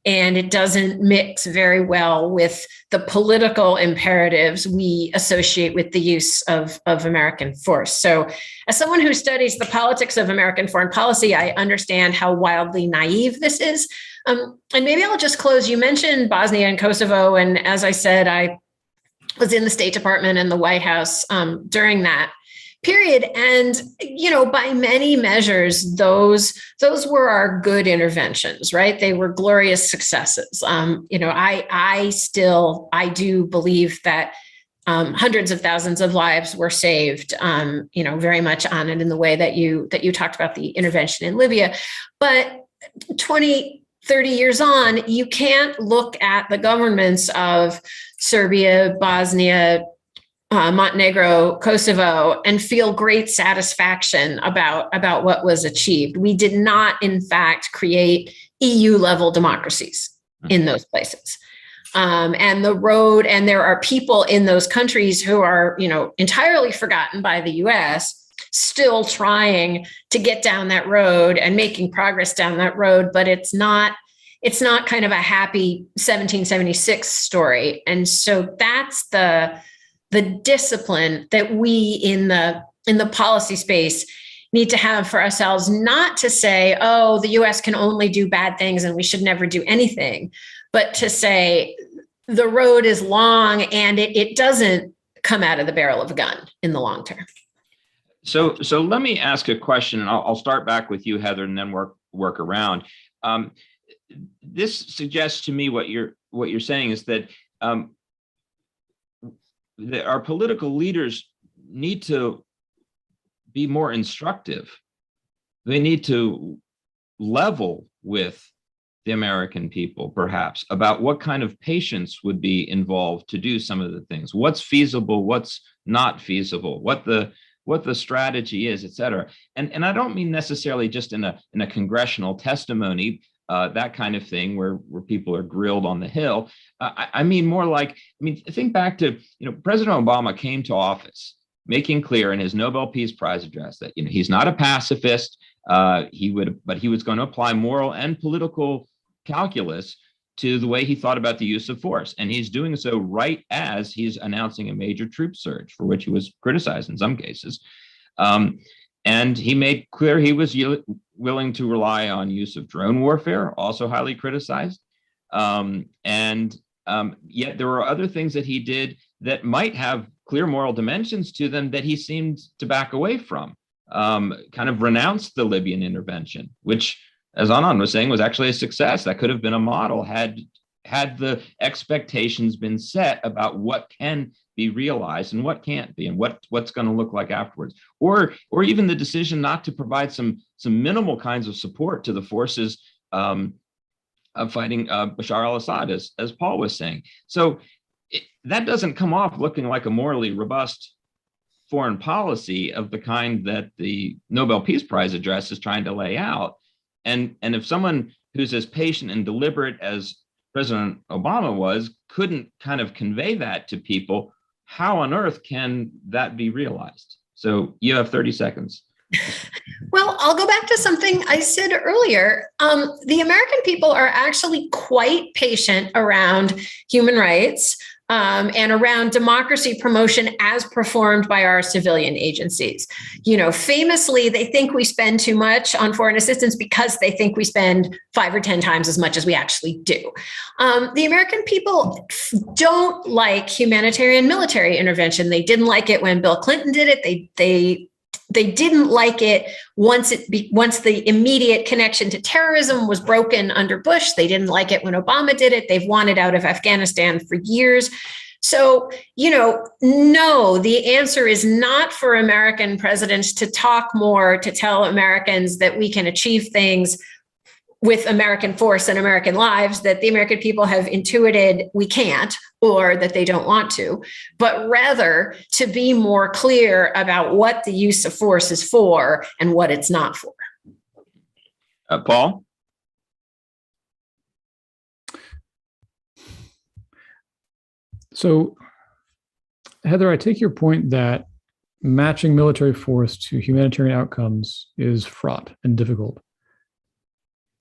And it doesn't mix very well with the political imperatives we associate with the use of American force. So as someone who studies the politics of American foreign policy, I understand how wildly naive this is. And maybe I'll just close. You mentioned Bosnia and Kosovo. And as I said, I was in the State Department and the White House during that period. And, by many measures, those were our good interventions, right? They were glorious successes. I do believe that hundreds of thousands of lives were saved, very much on it in the way that you talked about the intervention in Libya. But 20, 30 years on, you can't look at the governments of Serbia, Bosnia, Montenegro, Kosovo, and feel great satisfaction about what was achieved. We did not, in fact, create EU-level democracies in those places. And there are people in those countries who are, entirely forgotten by the US, still trying to get down that road and making progress down that road, but it's not kind of a happy 1776 story. And so that's the discipline that we in the policy space need to have for ourselves, not to say, oh, the US can only do bad things and we should never do anything, but to say the road is long and it doesn't come out of the barrel of a gun in the long term. So let me ask a question, and I'll start back with you, Heather, and then work around. This suggests to me what you're saying is that our political leaders need to be more instructive. They need to level with the American people, perhaps, about what kind of patience would be involved to do some of the things. What's feasible, what's not feasible, what the strategy is, et cetera. And I don't mean necessarily just in a congressional testimony, that kind of thing where people are grilled on the Hill. I mean more like, think back to, President Obama came to office making clear in his Nobel Peace Prize address that, he's not a pacifist. But he was going to apply moral and political calculus to the way he thought about the use of force. And he's doing so right as he's announcing a major troop surge, for which he was criticized in some cases. And he made clear he was willing to rely on use of drone warfare, also highly criticized. Yet there were other things that he did that might have clear moral dimensions to them that he seemed to back away from, kind of renounced the Libyan intervention, which, as Anand was saying, was actually a success. That could have been a model had the expectations been set about what can be realized and what can't be, and what's going to look like afterwards, or even the decision not to provide some minimal kinds of support to the forces of fighting Bashar al-Assad, as Paul was saying. So that doesn't come off looking like a morally robust foreign policy of the kind that the Nobel Peace Prize address is trying to lay out. And if someone who's as patient and deliberate as President Obama was couldn't kind of convey that to people, how on earth can that be realized? So you have 30 seconds. Well, I'll go back to something I said earlier. The American people are actually quite patient around human rights. and around democracy promotion as performed by our civilian agencies. Famously, they think we spend too much on foreign assistance because they think we spend 5 or 10 times as much as we actually do. The American people don't like humanitarian military intervention. They didn't like it when Bill Clinton did it. They didn't like it once the immediate connection to terrorism was broken under Bush. They didn't like it when Obama did it. They've wanted out of Afghanistan for years. So, no, the answer is not for American presidents to talk more, to tell Americans that we can achieve things with American force and American lives that the American people have intuited we can't, or that they don't want to, but rather to be more clear about what the use of force is for and what it's not for. Paul? So, Heather, I take your point that matching military force to humanitarian outcomes is fraught and difficult.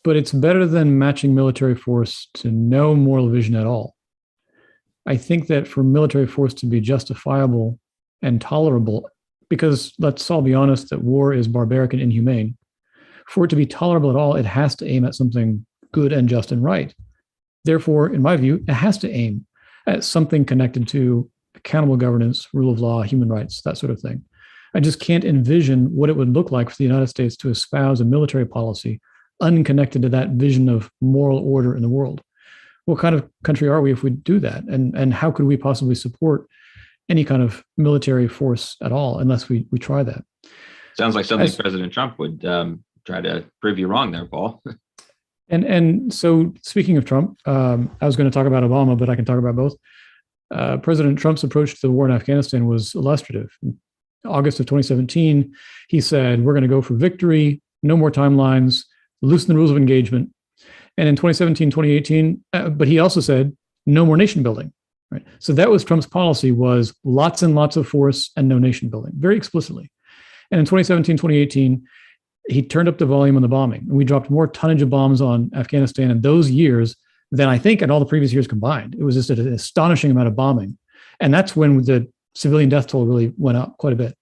But it's better than matching military force to no moral vision at all. I think that for military force to be justifiable and tolerable, because let's all be honest that war is barbaric and inhumane, for it to be tolerable at all, it has to aim at something good and just and right. Therefore, in my view, it has to aim at something connected to accountable governance, rule of law, human rights, that sort of thing. I just can't envision what it would look like for the United States to espouse a military policy unconnected to that vision of moral order in the world. What kind of country are we if we do that? And how could we possibly support any kind of military force at all unless we try that? Sounds like something President Trump would try to prove you wrong there, Paul. And so speaking of Trump, I was going to talk about Obama, but I can talk about both. President Trump's approach to the war in Afghanistan was illustrative. In August of 2017, he said, we're going to go for victory, no more timelines, loosen the rules of engagement. And in 2017, 2018, but he also said, no more nation building. Right? So that was Trump's policy, was lots and lots of force and no nation building, very explicitly. And in 2017, 2018, he turned up the volume on the bombing. And we dropped more tonnage of bombs on Afghanistan in those years than I think in all the previous years combined. It was just an astonishing amount of bombing. And that's when the civilian death toll really went up quite a bit.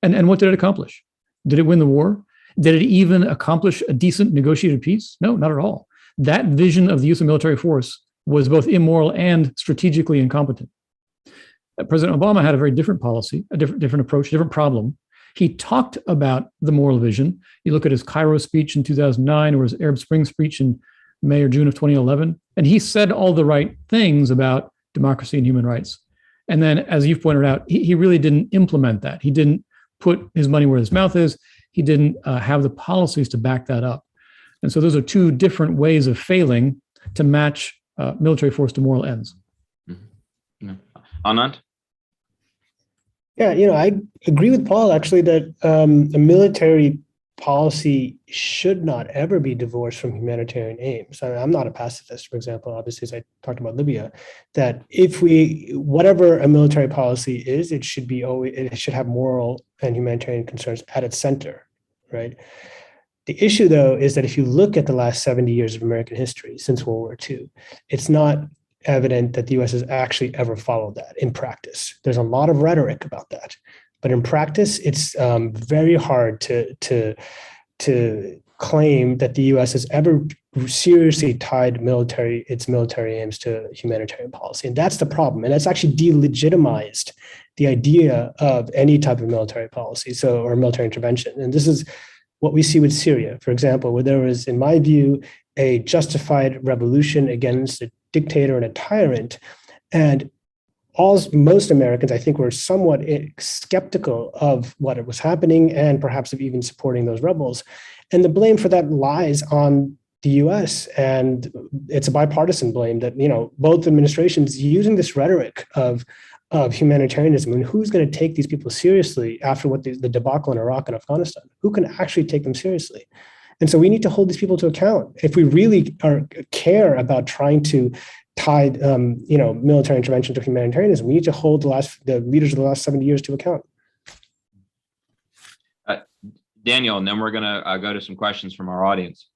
And what did it accomplish? Did it win the war? Did it even accomplish a decent negotiated peace? No, not at all. That vision of the use of military force was both immoral and strategically incompetent. President Obama had a very different policy, a different approach, different problem. He talked about the moral vision. You look at his Cairo speech in 2009 or his Arab Spring speech in May or June of 2011, and he said all the right things about democracy and human rights. And then, as you've pointed out, he really didn't implement that. He didn't put his money where his mouth is. He didn't have the policies to back that up. And so those are two different ways of failing to match military force to moral ends. Mm-hmm. Anand? Yeah, I agree with Paul, actually, that a military policy should not ever be divorced from humanitarian aims. I'm not a pacifist, for example, obviously, as I talked about Libya, that whatever a military policy is, it should have moral and humanitarian concerns at its center, right? The issue, though, is that if you look at the last 70 years of American history since World War II, it's not evident that the U.S. has actually ever followed that in practice. There's a lot of rhetoric about that, but in practice, it's very hard to claim that the U.S. has ever seriously tied its military aims to humanitarian policy, and that's the problem. And that's actually delegitimized the idea of any type of military policy, or military intervention. And this is what we see with Syria, for example, where there was, in my view, a justified revolution against a dictator and a tyrant. And most Americans, I think, were somewhat skeptical of what was happening and perhaps of even supporting those rebels. And the blame for that lies on the US. And it's a bipartisan blame that, both administrations using this rhetoric of humanitarianism, and who's going to take these people seriously after what the debacle in Iraq and Afghanistan? Who can actually take them seriously? And so we need to hold these people to account. If we really care about trying to tie, military intervention to humanitarianism, we need to hold the leaders of the last 70 years to account. Daniel, and then we're going to go to some questions from our audience.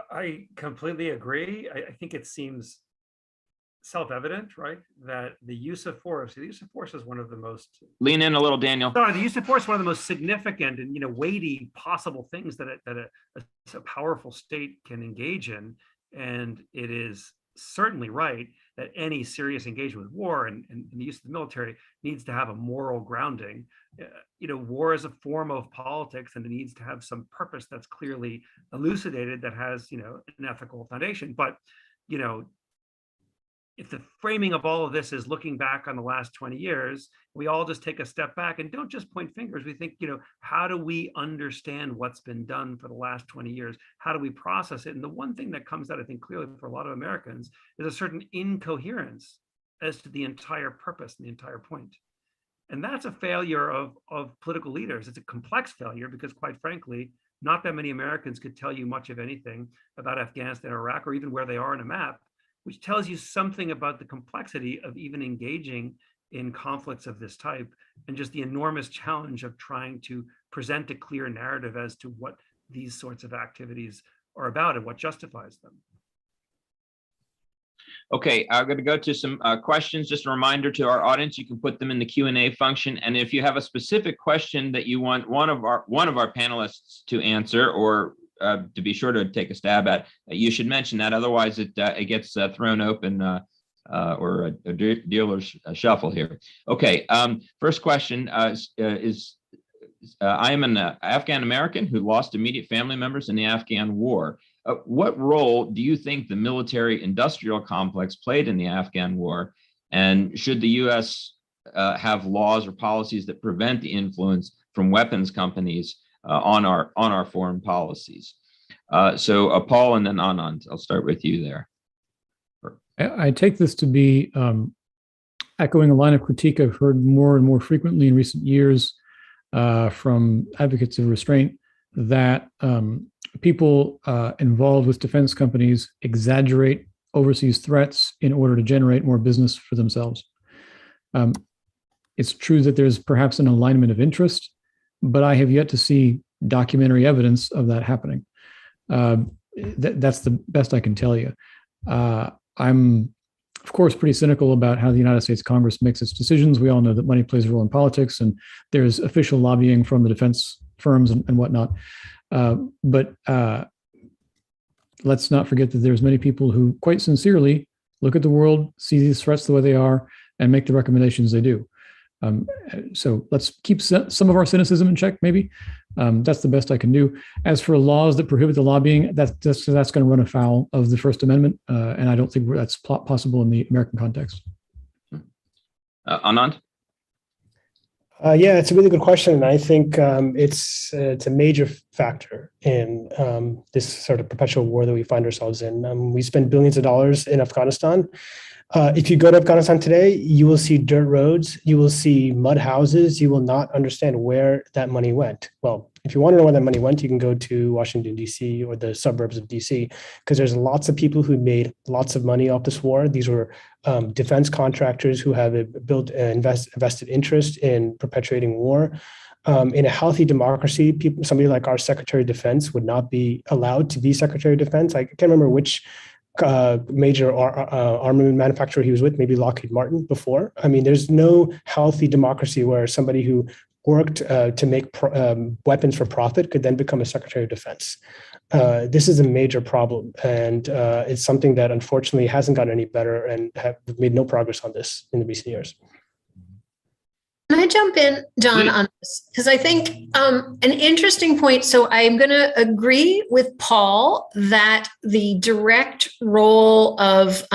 I completely agree. I think it seems self-evident, right, that the use of force is one of the most lean in a little, Daniel. Sorry, the use of force is one of the most significant and weighty possible things that a powerful state can engage in, and it is certainly right that any serious engagement with war and the use of the military needs to have a moral grounding. War is a form of politics, and it needs to have some purpose that's clearly elucidated, that has an ethical foundation. But if the framing of all of this is looking back on the last 20 years, we all just take a step back and don't just point fingers. We think, how do we understand what's been done for the last 20 years? How do we process it? And the one thing that comes out, I think, clearly for a lot of Americans is a certain incoherence as to the entire purpose and the entire point. And that's a failure of political leaders. It's a complex failure because, quite frankly, not that many Americans could tell you much of anything about Afghanistan or Iraq, or even where they are on a map, which tells you something about the complexity of even engaging in conflicts of this type, and just the enormous challenge of trying to present a clear narrative as to what these sorts of activities are about and what justifies them. Okay, I'm going to go to some questions. Just a reminder to our audience, you can put them in the Q&A function. And if you have a specific question that you want one of our panelists to answer, or to be sure to take a stab at, you should mention that. Otherwise, it gets thrown open or a dealer's shuffle here. Okay, first question is, I am an Afghan American who lost immediate family members in the Afghan war. What role do you think the military-industrial complex played in the Afghan war? And should the U.S. have laws or policies that prevent the influence from weapons companies on our foreign policies? So Paul and then Anand, I'll start with you there. I take this to be echoing a line of critique I've heard more and more frequently in recent years from advocates of restraint, that people involved with defense companies exaggerate overseas threats in order to generate more business for themselves. It's true that there's perhaps an alignment of interest, but I have yet to see documentary evidence of that happening. That's the best I can tell you. I'm, of course, pretty cynical about how the United States Congress makes its decisions. We all know that money plays a role in politics, and there's official lobbying from the defense firms and whatnot. But let's not forget that there's many people who quite sincerely look at the world, see these threats the way they are, and make the recommendations they do. So let's keep some of our cynicism in check, maybe. That's the best I can do. As for laws that prohibit the lobbying, that's going to run afoul of the First Amendment, and I don't think that's possible in the American context. Anand? Yeah, it's a really good question. And I think it's a major factor in this sort of perpetual war that we find ourselves in. We spend billions of dollars in Afghanistan. If you go to Afghanistan today, you will see dirt roads, you will see mud houses, you will not understand where that money went. Well, if you want to know where that money went, you can go to Washington, D.C. or the suburbs of D.C., because there's lots of people who made lots of money off this war. These were defense contractors who have built an invested interest in perpetuating war. In a healthy democracy, somebody like our Secretary of Defense would not be allowed to be Secretary of Defense. I can't remember which major armament manufacturer he was with, maybe Lockheed Martin before. I mean, there's no healthy democracy where somebody who worked to make weapons for profit could then become a Secretary of Defense. This is a major problem, and it's something that unfortunately hasn't gotten any better, and have made no progress on this in the recent years. Can I jump in, John, on this? Because I think an interesting point. So I'm going to agree with Paul that the direct role of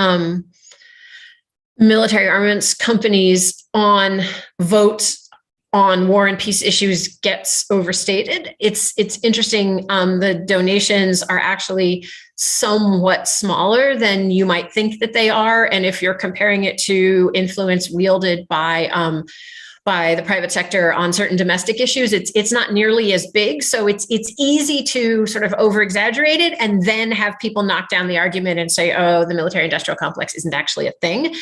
military armaments companies on votes on war and peace issues gets overstated. It's interesting. The donations are actually somewhat smaller than you might think that they are. And if you're comparing it to influence wielded by by the private sector on certain domestic issues. It's not nearly as big, so it's easy to sort of over exaggerate it and then have people knock down the argument and say, oh, the military industrial complex isn't actually a thing.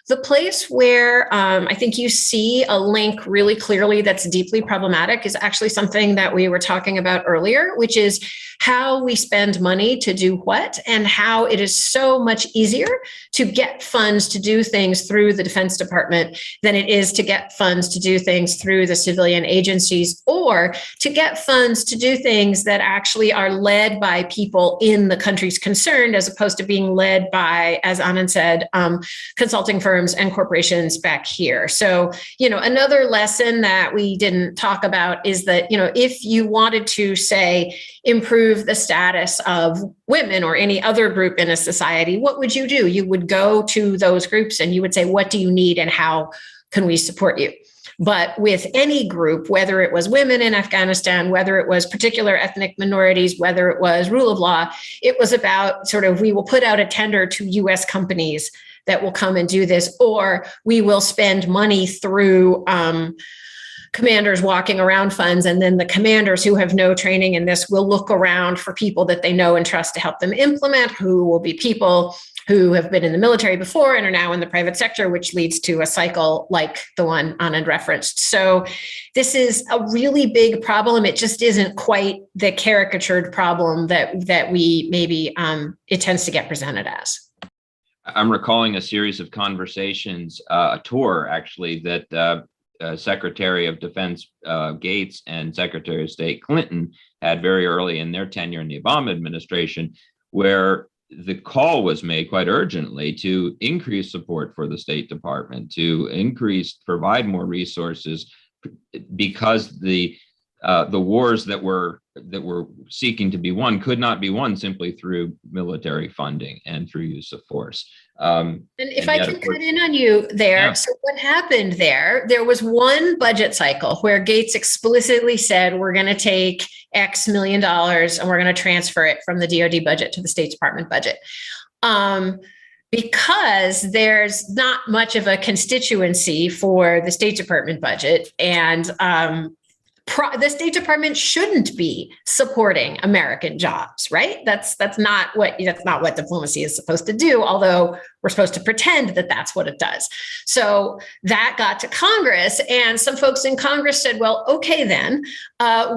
The place where I think you see a link really clearly that's deeply problematic is actually something that we were talking about earlier, which is how we spend money to do what, and how it is so much easier to get funds to do things through the Defense Department than it is to get funds to do things through the civilian agencies, or to get funds to do things that actually are led by people in the countries concerned, as opposed to being led by, as Anand said, consulting firms and corporations back here. So, another lesson that we didn't talk about is that, if you wanted to, say, improve the status of women or any other group in a society, what would you do? You would go to those groups and you would say, what do you need and how can we support you? But with any group, whether it was women in Afghanistan, whether it was particular ethnic minorities, whether it was rule of law, it was about sort of, we will put out a tender to US companies that will come and do this, or we will spend money through commanders walking around funds, and then the commanders who have no training in this will look around for people that they know and trust to help them implement, who will be people who have been in the military before and are now in the private sector, which leads to a cycle like the one Anand referenced. So this is a really big problem. It just isn't quite the caricatured problem that we maybe it tends to get presented as. I'm recalling a series of conversations, a tour actually, that Secretary of Defense Gates and Secretary of State Clinton had very early in their tenure in the Obama administration, where the call was made quite urgently to increase support for the State Department, to provide more resources, because the wars that were seeking to be won could not be won simply through military funding and through use of force. And if I can cut in on you there, yeah. So what happened there was one budget cycle where Gates explicitly said, we're going to take X million dollars and we're going to transfer it from the DoD budget to the State Department budget. Because there's not much of a constituency for the State Department budget, and the State Department shouldn't be supporting American jobs, right? That's not what diplomacy is supposed to do, although we're supposed to pretend that that's what it does. So that got to Congress, and some folks in Congress said, well, okay, then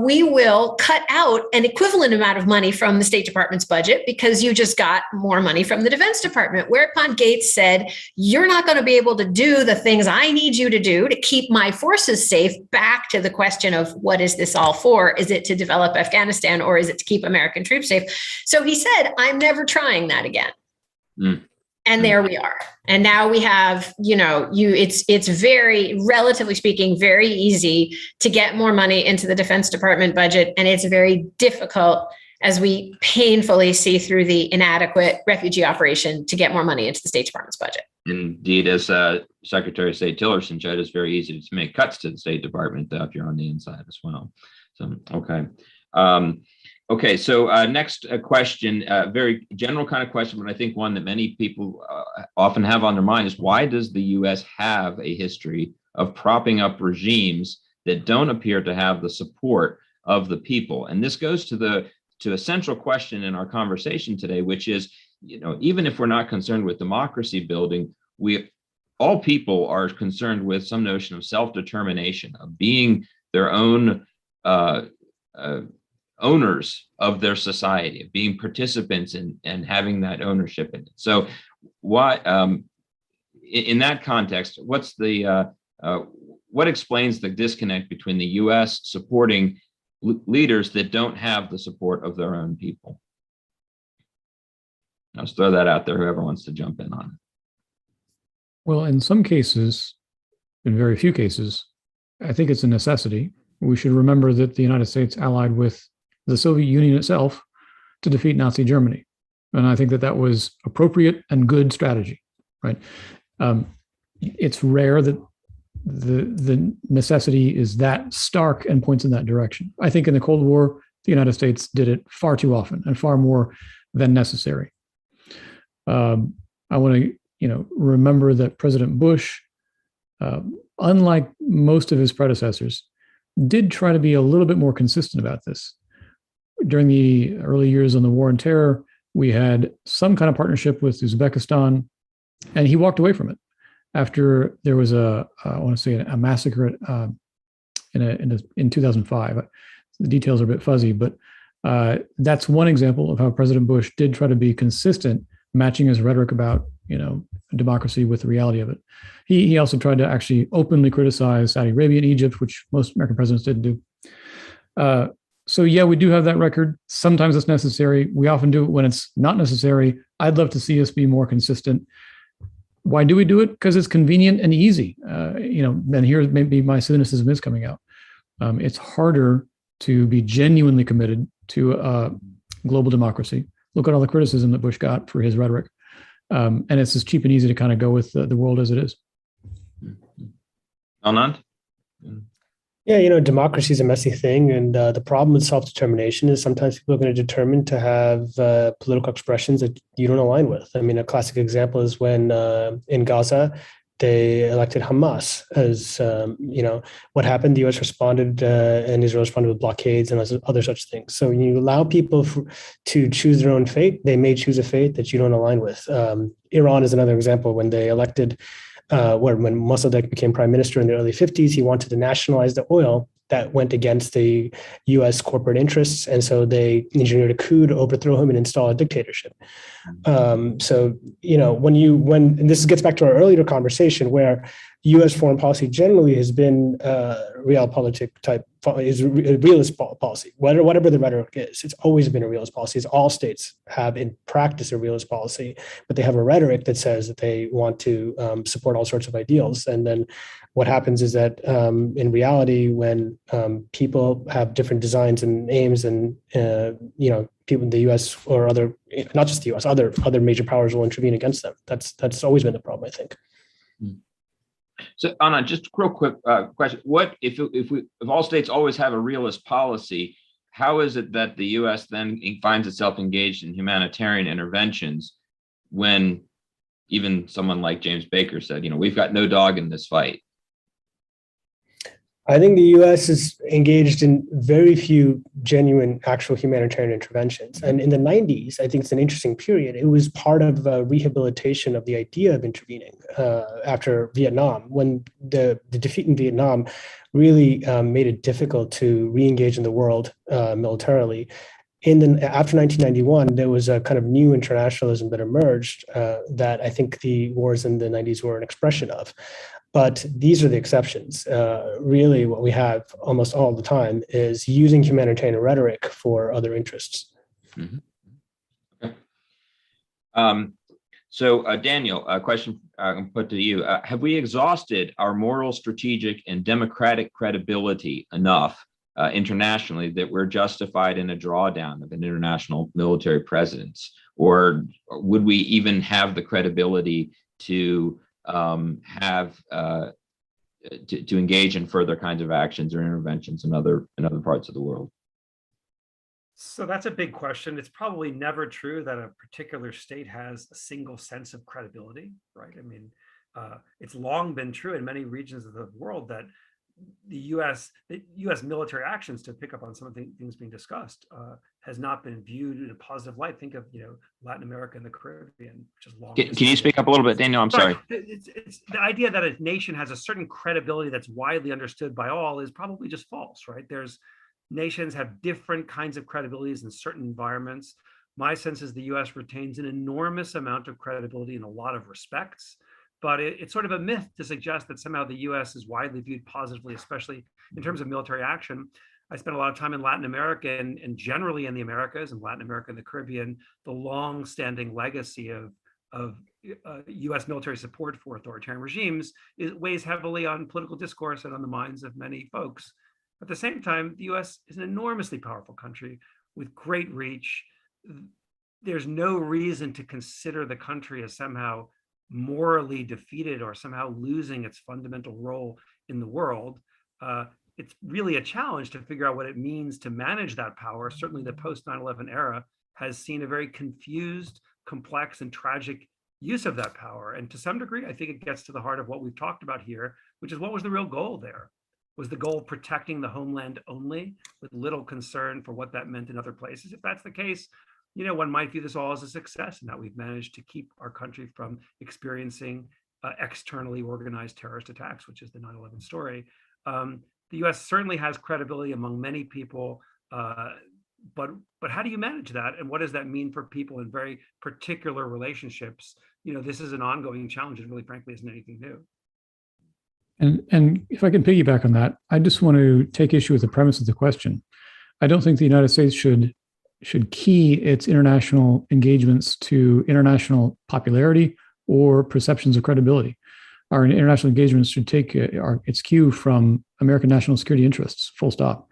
we will cut out an equivalent amount of money from the State Department's budget because you just got more money from the Defense Department. Whereupon Gates said, you're not going to be able to do the things I need you to do to keep my forces safe. Back to the question of what is this all for? Is it to develop Afghanistan, or is it to keep American troops safe? So he said, I'm never trying that again. And there we are. And now we have, it's very, relatively speaking, very easy to get more money into the Defense Department budget. And it's very difficult, as we painfully see through the inadequate refugee operation, to get more money into the State Department's budget. Indeed, as Secretary of State Tillerson said, it's very easy to make cuts to the State Department if you're on the inside as well. So, okay. Okay, so next question, very general kind of question, but I think one that many people often have on their mind is, why does the U.S. have a history of propping up regimes that don't appear to have the support of the people? And this goes to a central question in our conversation today, which is, even if we're not concerned with democracy building, all people are concerned with some notion of self-determination, of being their own owners of their society, of being participants and having that ownership in it. So why, in that context, what explains the disconnect between the US supporting leaders that don't have the support of their own people? I'll just throw that out there, whoever wants to jump in on it. Well, in some cases, in very few cases, I think it's a necessity. We should remember that the United States allied with the Soviet Union itself to defeat Nazi Germany. And I think that was appropriate and good strategy, right? It's rare that the necessity is that stark and points in that direction. I think in the Cold War, the United States did it far too often and far more than necessary. I want to, remember that President Bush unlike most of his predecessors, did try to be a little bit more consistent about this. During the early years on the war on terror, we had some kind of partnership with Uzbekistan, and he walked away from it after there was I want to say a massacre in 2005. The details are a bit fuzzy, but that's one example of how President Bush did try to be consistent, matching his rhetoric about democracy with the reality of it. He also tried to actually openly criticize Saudi Arabia and Egypt, which most American presidents didn't do. So yeah, we do have that record. Sometimes it's necessary. We often do it when it's not necessary. I'd love to see us be more consistent. Why do we do it? Because it's convenient and easy. And here maybe my cynicism is coming out. It's harder to be genuinely committed to global democracy. Look at all the criticism that Bush got for his rhetoric. And it's just cheap and easy to kind of go with the world as it is. Anand? Yeah, democracy is a messy thing. And the problem with self-determination is sometimes people are going to determine to have political expressions that you don't align with. I mean, a classic example is when in Gaza, they elected Hamas as, what happened. The U.S. responded and Israel responded with blockades and other such things. So when you allow people to choose their own fate, they may choose a fate that you don't align with. Iran is another example. When they elected, when Mossadegh became prime minister in the early 50s, he wanted to nationalize the oil that went against the U.S. corporate interests. And so they engineered a coup to overthrow him and install a dictatorship. And this gets back to our earlier conversation where U.S. foreign policy generally has been realpolitik type, is a realist policy, whatever the rhetoric is. It's always been a realist policy. As all states have in practice a realist policy, but they have a rhetoric that says that they want to support all sorts of ideals. And then what happens is that in reality, when people have different designs and aims, and people in the U.S. or other, not just the U.S., other major powers will intervene against them. That's always been the problem, I think. So, Anand, just a real quick question: what if all states always have a realist policy? How is it that the U.S. then finds itself engaged in humanitarian interventions when even someone like James Baker said, we've got no dog in this fight? I think the U.S. is engaged in very few genuine, actual humanitarian interventions. And in the 90s, I think it's an interesting period. It was part of rehabilitation of the idea of intervening after Vietnam, when the defeat in Vietnam really made it difficult to re-engage in the world militarily. After 1991, there was a kind of new internationalism that emerged that I think the wars in the 90s were an expression of. But these are the exceptions. Really, what we have almost all the time is using humanitarian rhetoric for other interests. Mm-hmm. Okay. So, Daniel, a question I'm put to you. Have we exhausted our moral, strategic, and democratic credibility enough internationally that we're justified in a drawdown of an international military presence? Or would we even have the credibility to to engage in further kinds of actions or interventions in other parts of the world? So that's a big question. It's probably never true that a particular state has a single sense of credibility, right? I mean, it's long been true in many regions of the world that the U.S. military actions, to pick up on some of the things being discussed, has not been viewed in a positive light. Think of Latin America and the Caribbean, which is long. Can you speak up a little bit, Daniel? I'm sorry. It's the idea that a nation has a certain credibility that's widely understood by all is probably just false, right? Nations have different kinds of credibilities in certain environments. My sense is the U.S. retains an enormous amount of credibility in a lot of respects. But it's sort of a myth to suggest that somehow the U.S. is widely viewed positively, especially in terms of military action. I spent a lot of time in Latin America and generally in the Americas, and Latin America and the Caribbean. The long-standing legacy of U.S. military support for authoritarian regimes weighs heavily on political discourse and on the minds of many folks. At the same time, the U.S. is an enormously powerful country with great reach. There's no reason to consider the country as somehow morally defeated or somehow losing its fundamental role in the world. It's really a challenge to figure out what it means to manage that power. Certainly the post 9/11 era has seen a very confused, complex, and tragic use of that power. And to some degree, I think it gets to the heart of what we've talked about here, which is what was the real goal there? Was the goal protecting the homeland only, with little concern for what that meant in other places? If that's the case, one might view this all as a success, and that we've managed to keep our country from experiencing externally organized terrorist attacks, which is the 9/11 story. The U.S. certainly has credibility among many people, but how do you manage that, and what does that mean for people in very particular relationships? This is an ongoing challenge, and really, frankly, isn't anything new. And if I can piggyback on that, I just want to take issue with the premise of the question. I don't think the United States should key its international engagements to international popularity or perceptions of credibility. Our international engagements should take its cue from American national security interests, full stop,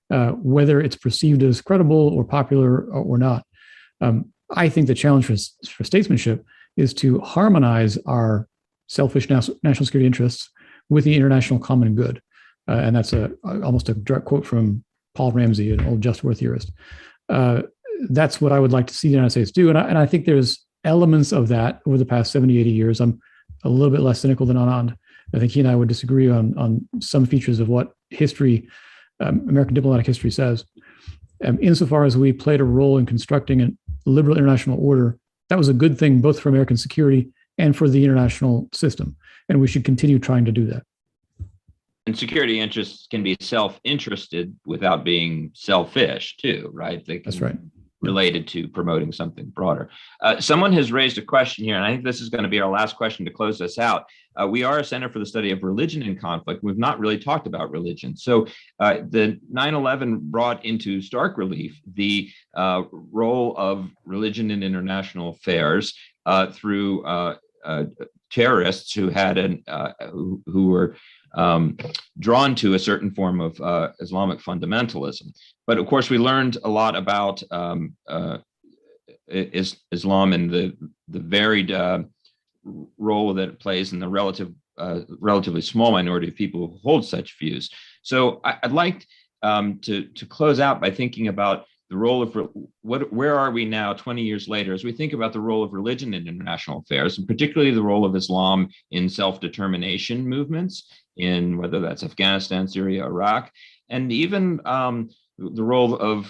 whether it's perceived as credible or popular or not. I think the challenge for statesmanship is to harmonize our selfish national security interests with the international common good. And that's almost a direct quote from Paul Ramsey, an old just war theorist. That's what I would like to see the United States do. And I think there's elements of that over the past 70, 80 years. I'm a little bit less cynical than Anand. I think he and I would disagree on some features of what history, American diplomatic history says. Insofar as we played a role in constructing a liberal international order, that was a good thing both for American security and for the international system. And we should continue trying to do that. And security interests can be self-interested without being selfish too, right? That's right. Related to promoting something broader. Someone has raised a question here, and I think this is going to be our last question to close us out. We are a Center for the Study of Religion in Conflict. We've not really talked about religion. So the 9/11 brought into stark relief the role of religion in international affairs through terrorists who had who were drawn to a certain form of Islamic fundamentalism. But of course, we learned a lot about Islam and the varied role that it plays in the relatively small minority of people who hold such views. So I'd like to close out by thinking about the role of where are we now 20 years later as we think about the role of religion in international affairs, and particularly the role of Islam in self-determination movements, in whether that's Afghanistan, Syria, Iraq, and even the role of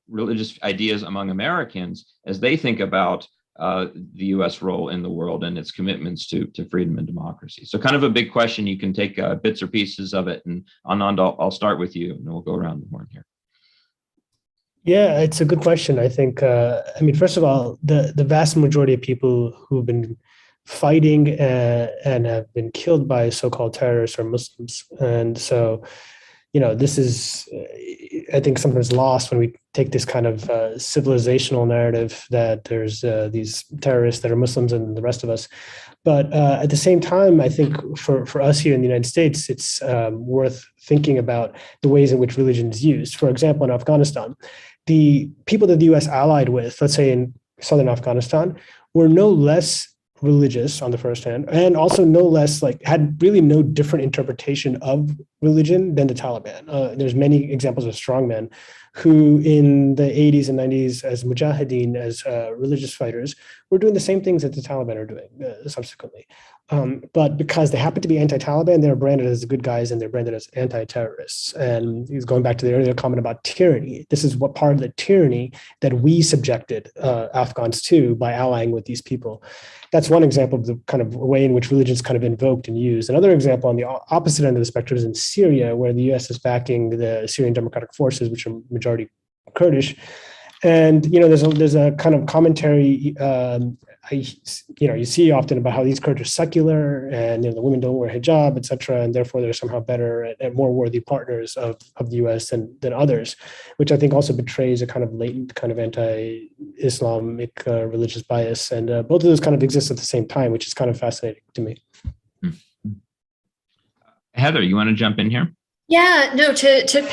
religious ideas among Americans as they think about the U.S. role in the world and its commitments to freedom and democracy. So kind of a big question. You can take bits or pieces of it. And Anand, I'll start with you, and we'll go around the horn here. Yeah, it's a good question. I think, first of all, the vast majority of people who've been fighting and have been killed by so-called terrorists are Muslims. And so, this is, I think, sometimes lost when we take this kind of civilizational narrative that there's these terrorists that are Muslims and the rest of us. But at the same time, I think for us here in the United States, it's worth thinking about the ways in which religion is used. For example, in Afghanistan, the people that the U.S. allied with, let's say in southern Afghanistan, were no less religious on the first hand, and also no less had really no different interpretation of religion than the Taliban. There's many examples of strongmen who in the 80s and 90s as mujahideen, as religious fighters, were doing the same things that the Taliban are doing subsequently. But because they happen to be anti-Taliban, they're branded as the good guys and they're branded as anti-terrorists. And he's going back to the earlier comment about tyranny. This is what part of the tyranny that we subjected Afghans to by allying with these people. That's one example of the kind of way in which religion is kind of invoked and used. Another example on the opposite end of the spectrum is in Syria, where the U.S. is backing the Syrian Democratic Forces, which are majority Kurdish. And, there's a kind of commentary, you see often about how these Kurds are secular and the women don't wear hijab, et cetera, and therefore they're somehow better and more worthy partners of the U.S. than others, which I think also betrays a kind of latent kind of anti-Islamic religious bias. And both of those kind of exist at the same time, which is kind of fascinating to me. Heather, you want to jump in here? Yeah, no, to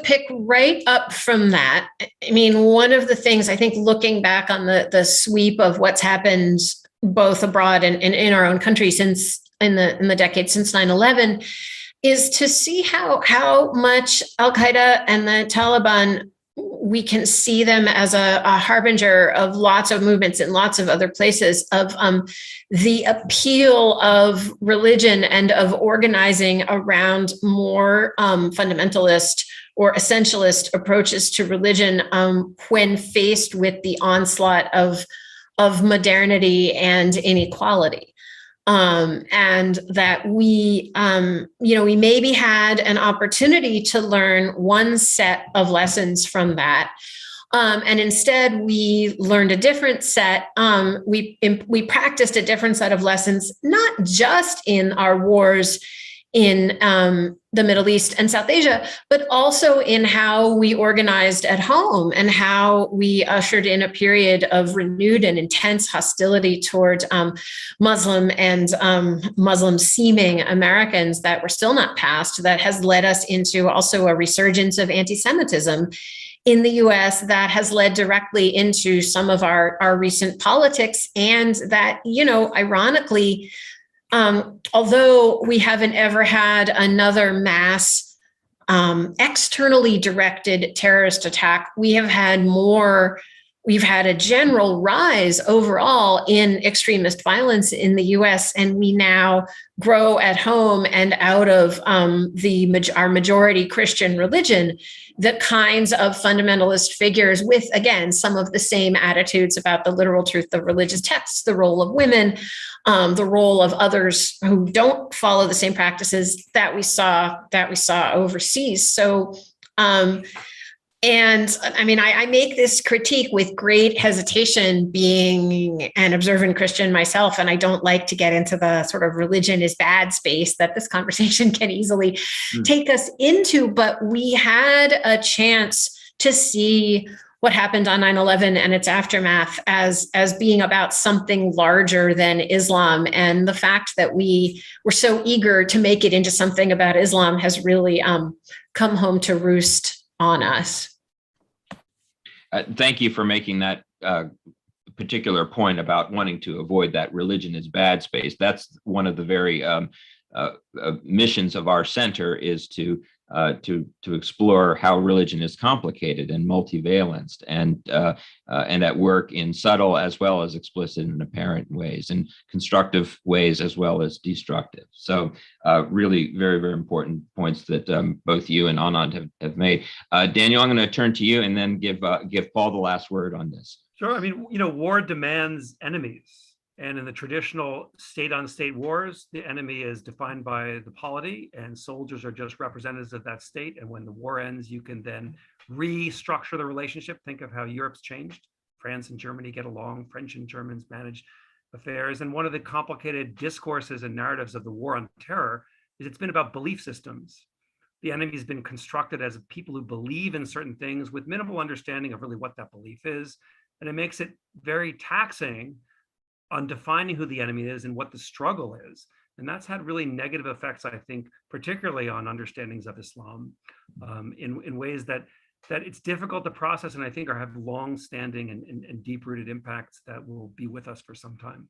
pick right up from that. I mean, one of the things I think, looking back on the sweep of what's happened both abroad and in our own country since in the decade since 9/11, is to see how much Al-Qaeda and the Taliban we can see them as a harbinger of lots of movements in lots of other places, of the appeal of religion and of organizing around more fundamentalist or essentialist approaches to religion when faced with the onslaught of modernity and inequality. And that we, we maybe had an opportunity to learn one set of lessons from that. And instead we learned a different set. We practiced a different set of lessons, not just in our wars in the Middle East and South Asia, but also in how we organized at home and how we ushered in a period of renewed and intense hostility towards Muslim and Muslim-seeming Americans that were still not passed, that has led us into also a resurgence of anti-Semitism in the US that has led directly into some of our recent politics, and that, ironically, although we haven't ever had another mass externally directed terrorist attack, we've had a general rise overall in extremist violence in the US, and we now grow at home and out of our majority Christian religion the kinds of fundamentalist figures with, again, some of the same attitudes about the literal truth of religious texts, the role of women, the role of others who don't follow the same practices that we saw overseas. So, and I mean, I make this critique with great hesitation, being an observant Christian myself, and I don't like to get into the sort of religion is bad space that this conversation can easily take us into. But we had a chance to see what happened on 9/11 and its aftermath as being about something larger than Islam. And the fact that we were so eager to make it into something about Islam has really come home to roost on us. Thank you for making that particular point about wanting to avoid that religion is bad space. That's one of the very missions of our center, is to explore how religion is complicated and multivalenced and at work in subtle as well as explicit and apparent ways, and constructive ways as well as destructive. So really very, very important points that both you and Anand have made. Daniel, I'm going to turn to you and then give Paul the last word on this. Sure. I mean, war demands enemies. And in the traditional state-on-state wars, the enemy is defined by the polity, and soldiers are just representatives of that state. And when the war ends, you can then restructure the relationship. Think of how Europe's changed. France and Germany get along. French and Germans manage affairs. And one of the complicated discourses and narratives of the war on terror is it's been about belief systems. The enemy has been constructed as people who believe in certain things with minimal understanding of really what that belief is. And it makes it very taxing on defining who the enemy is and what the struggle is. And that's had really negative effects, I think, particularly on understandings of Islam in ways that it's difficult to process, and I think have long-standing and deep-rooted impacts that will be with us for some time.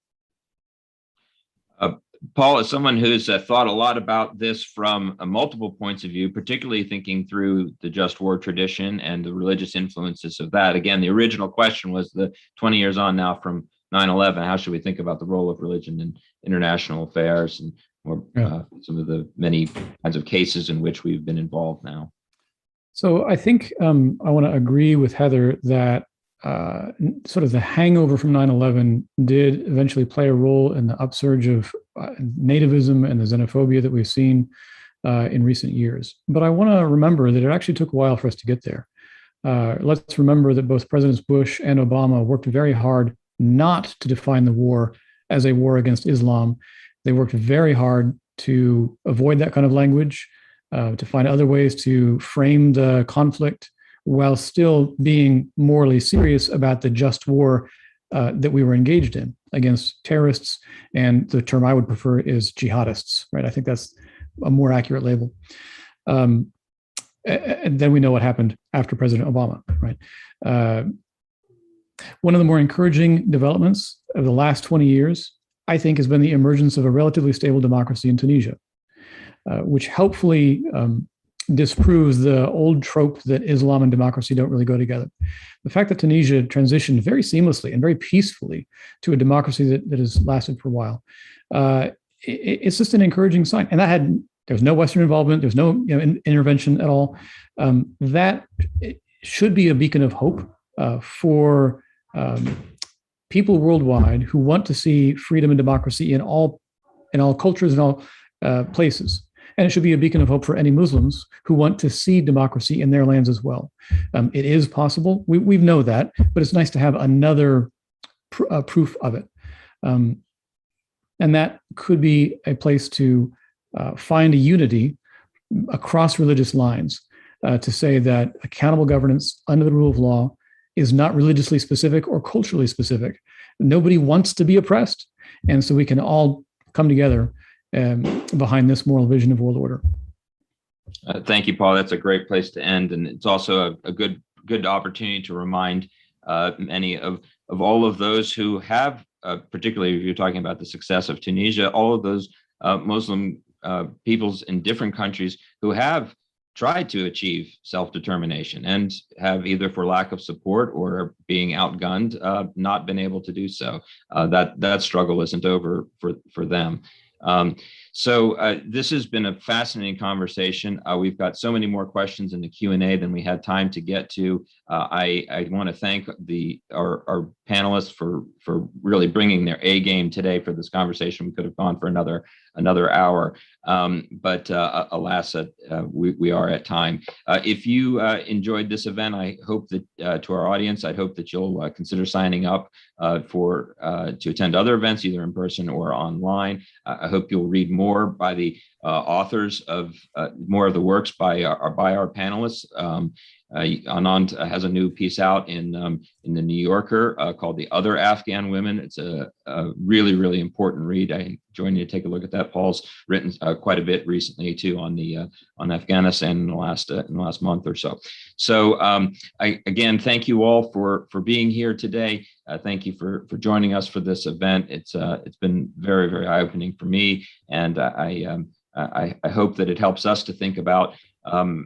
Paul, as someone who's thought a lot about this from multiple points of view, particularly thinking through the just war tradition and the religious influences of that. Again, the original question was, the 20 years on now from 9/11, how should we think about the role of religion in international affairs and some of the many kinds of cases in which we've been involved now? So I think I want to agree with Heather that sort of the hangover from 9/11 did eventually play a role in the upsurge of nativism and the xenophobia that we've seen in recent years. But I want to remember that it actually took a while for us to get there. Let's remember that both Presidents Bush and Obama worked very hard not to define the war as a war against Islam. They worked very hard to avoid that kind of language, to find other ways to frame the conflict while still being morally serious about the just war that we were engaged in against terrorists. And the term I would prefer is jihadists, right? I think that's a more accurate label. And then we know what happened after President Obama, right? One of the more encouraging developments of the last 20 years, I think, has been the emergence of a relatively stable democracy in Tunisia, which helpfully disproves the old trope that Islam and democracy don't really go together. The fact that Tunisia transitioned very seamlessly and very peacefully to a democracy that has lasted for a while, it's just an encouraging sign. And there's no Western involvement, there's no intervention at all. That should be a beacon of hope for people worldwide who want to see freedom and democracy in all cultures and all places. And it should be a beacon of hope for any Muslims who want to see democracy in their lands as well. It is possible. We know that, but it's nice to have another proof of it. And that could be a place to find a unity across religious lines to say that accountable governance under the rule of law is not religiously specific or culturally specific. Nobody wants to be oppressed. And so we can all come together behind this moral vision of world order. Thank you, Paul. That's a great place to end. And it's also a good opportunity to remind many of all of those who have, particularly if you're talking about the success of Tunisia, all of those Muslim peoples in different countries who have tried to achieve self-determination and have, either for lack of support or being outgunned, not been able to do so. That struggle isn't over for them. So this has been a fascinating conversation. We've got so many more questions in the Q&A than we had time to get to. I want to thank our panelists for really bringing their A game today for this conversation. We could have gone for another hour, but alas, we are at time. If you enjoyed this event, I hope that to our audience, I hope that you'll consider signing up to attend other events, either in person or online. I hope you'll read more by the authors of more of the works by our panelists. Anand has a new piece out in the New Yorker called "The Other Afghan Women." It's a really, really important read. I join you to take a look at that. Paul's written quite a bit recently too on Afghanistan in the last month or so. So I again thank you all for being here today. Thank you for joining us for this event. It's been very, very eye-opening for me, and I hope that it helps us to think about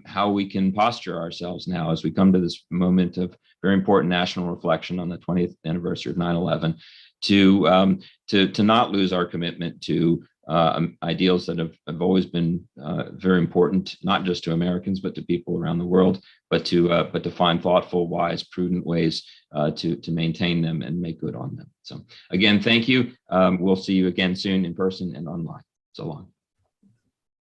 how we can posture ourselves now as we come to this moment of very important national reflection on the 20th anniversary of 9/11, to not lose our commitment to ideals that have always been very important, not just to Americans, but to people around the world, but to find thoughtful, wise, prudent ways to maintain them and make good on them. So again, thank you. We'll see you again soon in person and online. So long.